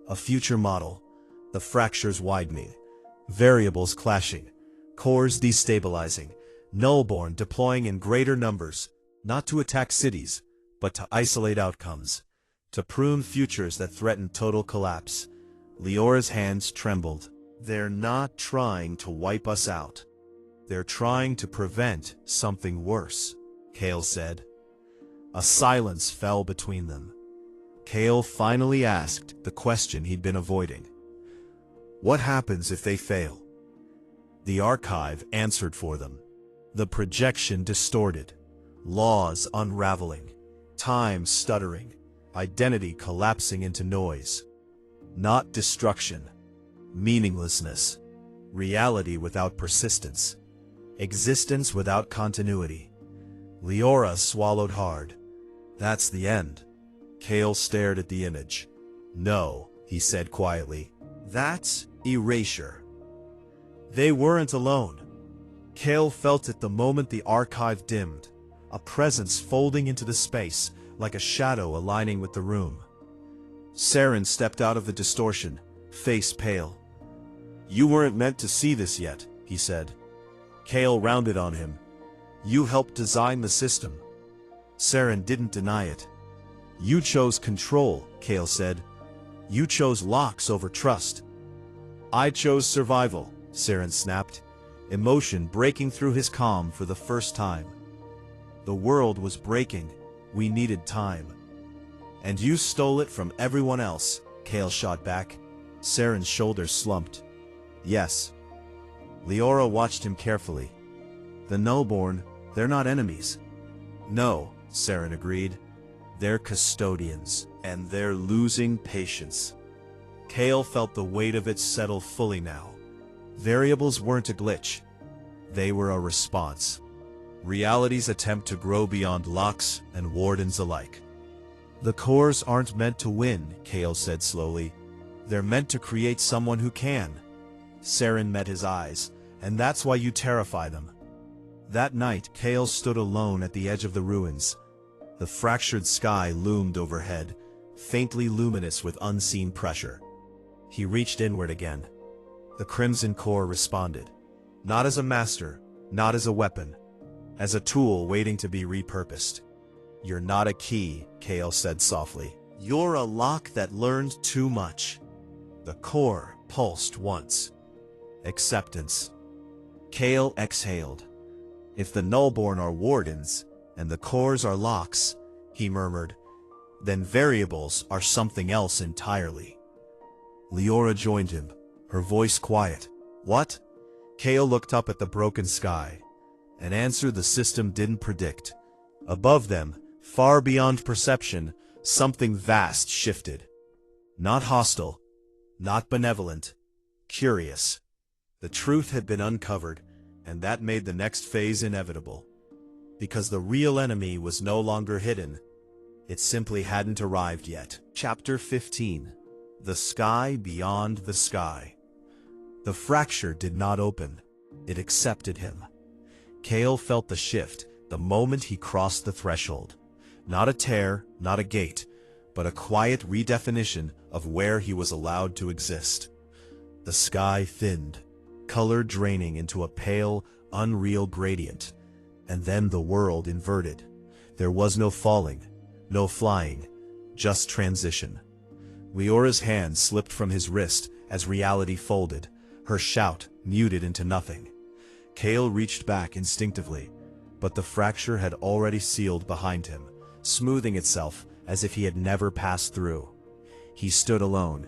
Speaker 3: a future model, the fractures widening, variables clashing, cores destabilizing, Nullborn deploying in greater numbers, not to attack cities, but to isolate outcomes, to prune futures that threatened total collapse. Leora's hands trembled. They're not trying to wipe us out. They're trying to prevent something worse, Kael said. A silence fell between them. Kael finally asked the question he'd been avoiding. What happens if they fail? The archive answered for them. The projection distorted, laws unraveling, time stuttering, identity collapsing into noise. Not destruction, meaninglessness, reality without persistence, existence without continuity. Leora swallowed hard. That's the end. Kael stared at the image. No, he said quietly. That's erasure. They weren't alone. Kael felt it the moment the archive dimmed, a presence folding into the space like a shadow aligning with the room. Saren stepped out of the distortion, face pale. You weren't meant to see this yet, he said. Kael rounded on him. You helped design the system. Saren didn't deny it. You chose control, Kael said. You chose locks over trust. I chose survival, Saren snapped, emotion breaking through his calm for the first time. The world was breaking. We needed time. And you stole it from everyone else, Kael shot back. Saren's shoulders slumped. Yes. Leora watched him carefully. The Nullborn, they're not enemies. No, Saren agreed. They're custodians, and they're losing patience. Kael felt the weight of it settle fully now. Variables weren't a glitch. They were a response. Reality's attempt to grow beyond locks and wardens alike. The cores aren't meant to win, Kael said slowly. They're meant to create someone who can. Saren met his eyes, and that's why you terrify them. That night, Kael stood alone at the edge of the ruins. The fractured sky loomed overhead, faintly luminous with unseen pressure. He reached inward again. The Crimson Core responded. Not as a master, not as a weapon, as a tool waiting to be repurposed. You're not a key, Kael said softly. You're a lock that learned too much. The core pulsed once. Acceptance. Kael exhaled. If the Nullborn are wardens, and the cores are locks, he murmured, then variables are something else entirely. Leora joined him, her voice quiet. What? Kael looked up at the broken sky, an answer the system didn't predict. Above them, far beyond perception, something vast shifted. Not hostile, not benevolent, curious. The truth had been uncovered, and that made the next phase inevitable. Because the real enemy was no longer hidden. It simply hadn't arrived yet. Chapter 15. The Sky Beyond the Sky. The fracture did not open. It accepted him. Kael felt the shift the moment he crossed the threshold. Not a tear, not a gate, but a quiet redefinition of where he was allowed to exist. The sky thinned, color draining into a pale, unreal gradient. And then the world inverted. There was no falling, no flying, just transition. Leora's hand slipped from his wrist as reality folded, her shout muted into nothing. Kael reached back instinctively, but the fracture had already sealed behind him, smoothing itself as if he had never passed through. He stood alone.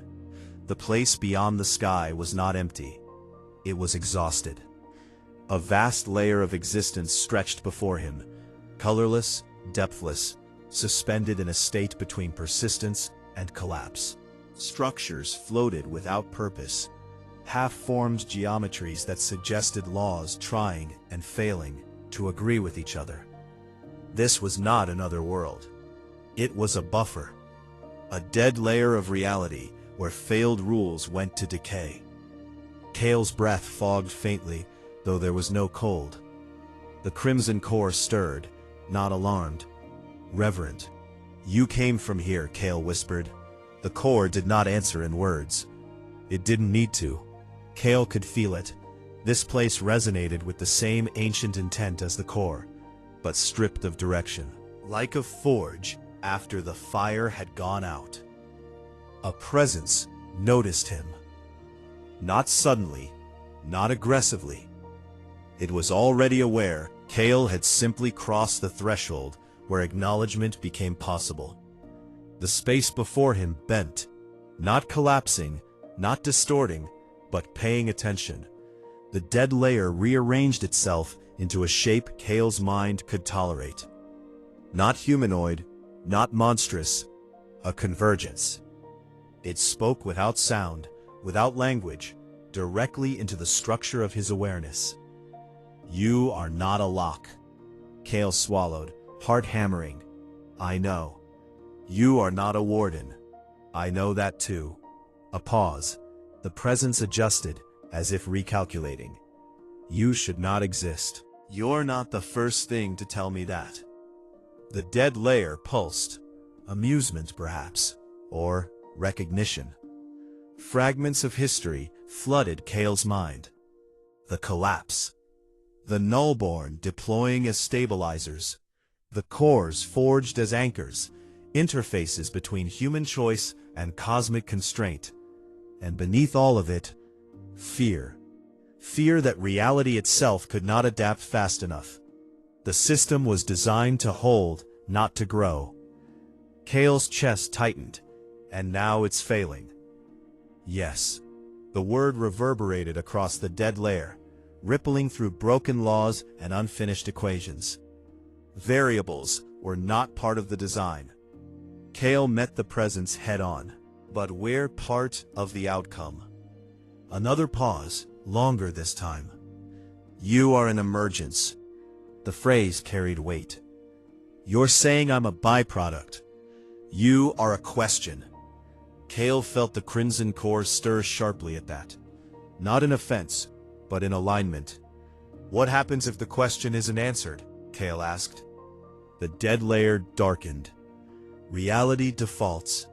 Speaker 3: The place beyond the sky was not empty. It was exhausted. A vast layer of existence stretched before him, colorless, depthless, suspended in a state between persistence and collapse. Structures floated without purpose, half-formed geometries that suggested laws trying and failing to agree with each other. This was not another world. It was a buffer, a dead layer of reality where failed rules went to decay. Kael's breath fogged faintly, though there was no cold. The crimson core stirred, not alarmed, reverent. "You came from here," Kael whispered. The core did not answer in words. It didn't need to. Kael could feel it. This place resonated with the same ancient intent as the core, but stripped of direction. Like a forge after the fire had gone out. A presence noticed him. Not suddenly, not aggressively. It was already aware. Kael had simply crossed the threshold where acknowledgement became possible. The space before him bent, not collapsing, not distorting, but paying attention. The dead layer rearranged itself into a shape Kael's mind could tolerate. Not humanoid, not monstrous, a convergence. It spoke without sound, without language, directly into the structure of his awareness. "You are not a lock." Kael swallowed, heart hammering. "I know. You are not a warden. I know that too." A pause. The presence adjusted, as if recalculating. "You should not exist. You're not the first thing to tell me that." The dead layer pulsed. Amusement, perhaps, or recognition. Fragments of history flooded Kael's mind. The collapse. The nullborn deploying as stabilizers. The cores forged as anchors, interfaces between human choice and cosmic constraint. And beneath all of it, fear. Fear that reality itself could not adapt fast enough. The system was designed to hold, not to grow. Kael's chest tightened, and now it's failing. Yes. The word reverberated across the dead layer, rippling through broken laws and unfinished equations. Variables were not part of the design. Kael met the presence head-on, but we're part of the outcome. Another pause, longer this time. "You are an emergence." The phrase carried weight. "You're saying I'm a byproduct. You are a question." Kael felt the crimson core stir sharply at that. Not in offense, but in alignment. "What happens if the question isn't answered?" Kael asked. The dead layer darkened. Reality defaults.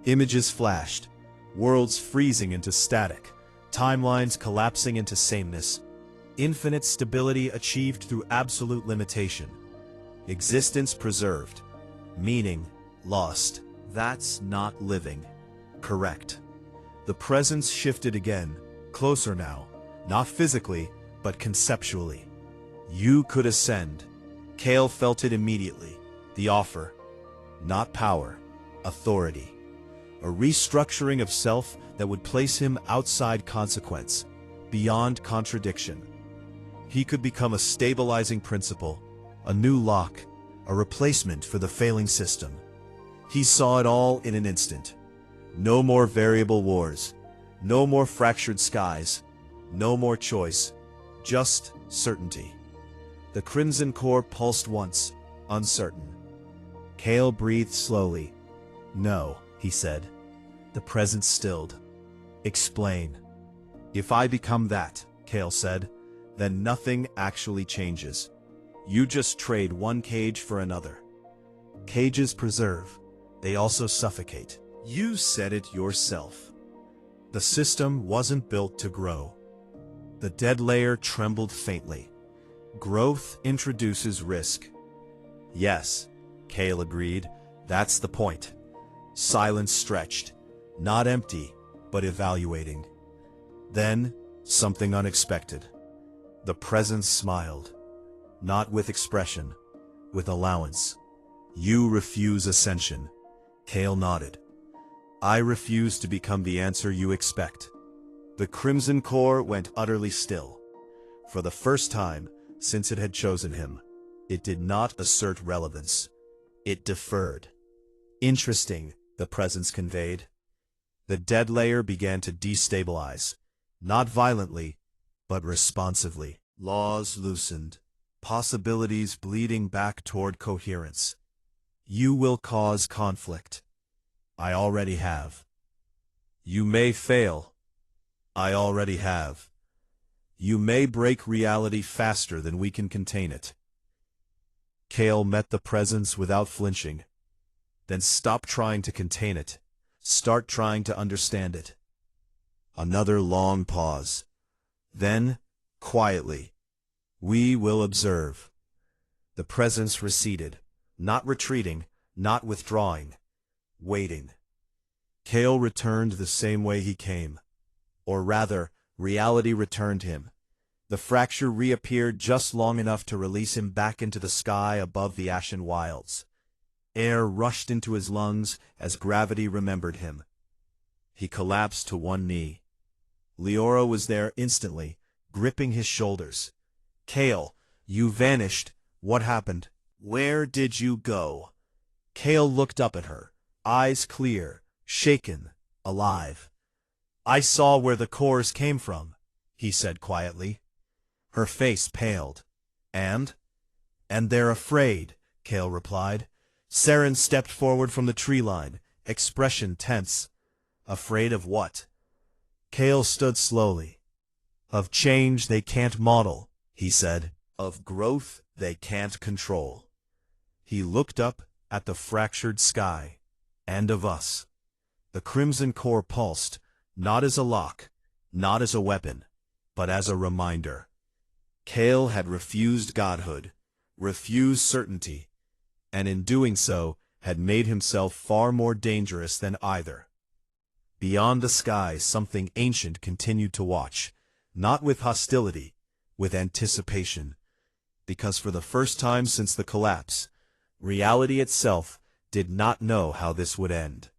Speaker 3: Images flashed, worlds freezing into static, timelines collapsing into sameness, infinite stability achieved through absolute limitation, existence preserved, meaning lost. That's not living. Correct. The presence shifted again, closer now, not physically, but conceptually. You could ascend. Kael felt it immediately. The offer. Not power, authority. A restructuring of self that would place him outside consequence, beyond contradiction. He could become a stabilizing principle, a new lock, a replacement for the failing system. He saw it all in an instant. No more variable wars, no more fractured skies, no more choice, just certainty. The Crimson Core pulsed once, uncertain. Kael breathed slowly. "No," he said. The presence stilled. "Explain." "If I become that," Kael said, "then nothing actually changes. You just trade one cage for another. Cages preserve. They also suffocate. You said it yourself. The system wasn't built to grow." The dead layer trembled faintly. "Growth introduces risk." "Yes," Kael agreed. "That's the point." Silence stretched, not empty, but evaluating. Then, something unexpected. The presence smiled. Not with expression, with allowance. "You refuse ascension." Kael nodded. "I refuse to become the answer you expect." The Crimson Core went utterly still. For the first time since it had chosen him, it did not assert relevance. It deferred. "Interesting," the presence conveyed. The dead layer began to destabilize, not violently, but responsively. Laws loosened, possibilities bleeding back toward coherence. "You will cause conflict." "I already have." "You may fail." "I already have." "You may break reality faster than we can contain it." Kael met the presence without flinching. "Then stop trying to contain it. Start trying to understand it." Another long pause. Then, quietly, "We will observe." The presence receded, not retreating, not withdrawing, waiting. Kael returned the same way he came. Or rather, reality returned him. The fracture reappeared just long enough to release him back into the sky above the ashen wilds. Air rushed into his lungs as gravity remembered him. He collapsed to one knee. Leora was there instantly, gripping his shoulders. "Kael, you vanished. What happened? Where did you go?" Kael looked up at her, eyes clear, shaken, alive. "I saw where the cores came from," he said quietly. Her face paled. "And?" "And they're afraid," Kael replied. Saren stepped forward from the tree line, expression tense. "Afraid of what?" Kael stood slowly. "Of change they can't model," he said. "Of growth they can't control." He looked up at the fractured sky. "And of us." The Crimson Core pulsed, not as a lock, not as a weapon, but as a reminder. Kael had refused godhood, refused certainty, and in doing so had made himself far more dangerous than either. Beyond the sky, something ancient continued to watch, not with hostility, with anticipation, because for the first time since the collapse, reality itself did not know how this would end.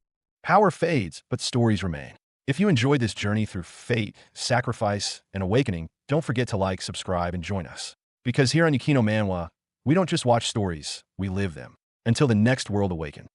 Speaker 4: Power fades, but stories remain. If you enjoyed this journey through fate, sacrifice, and awakening, don't forget to like, subscribe, and join us. Because here on Yukino Manhwa, we don't just watch stories, we live them. Until the next world awaken.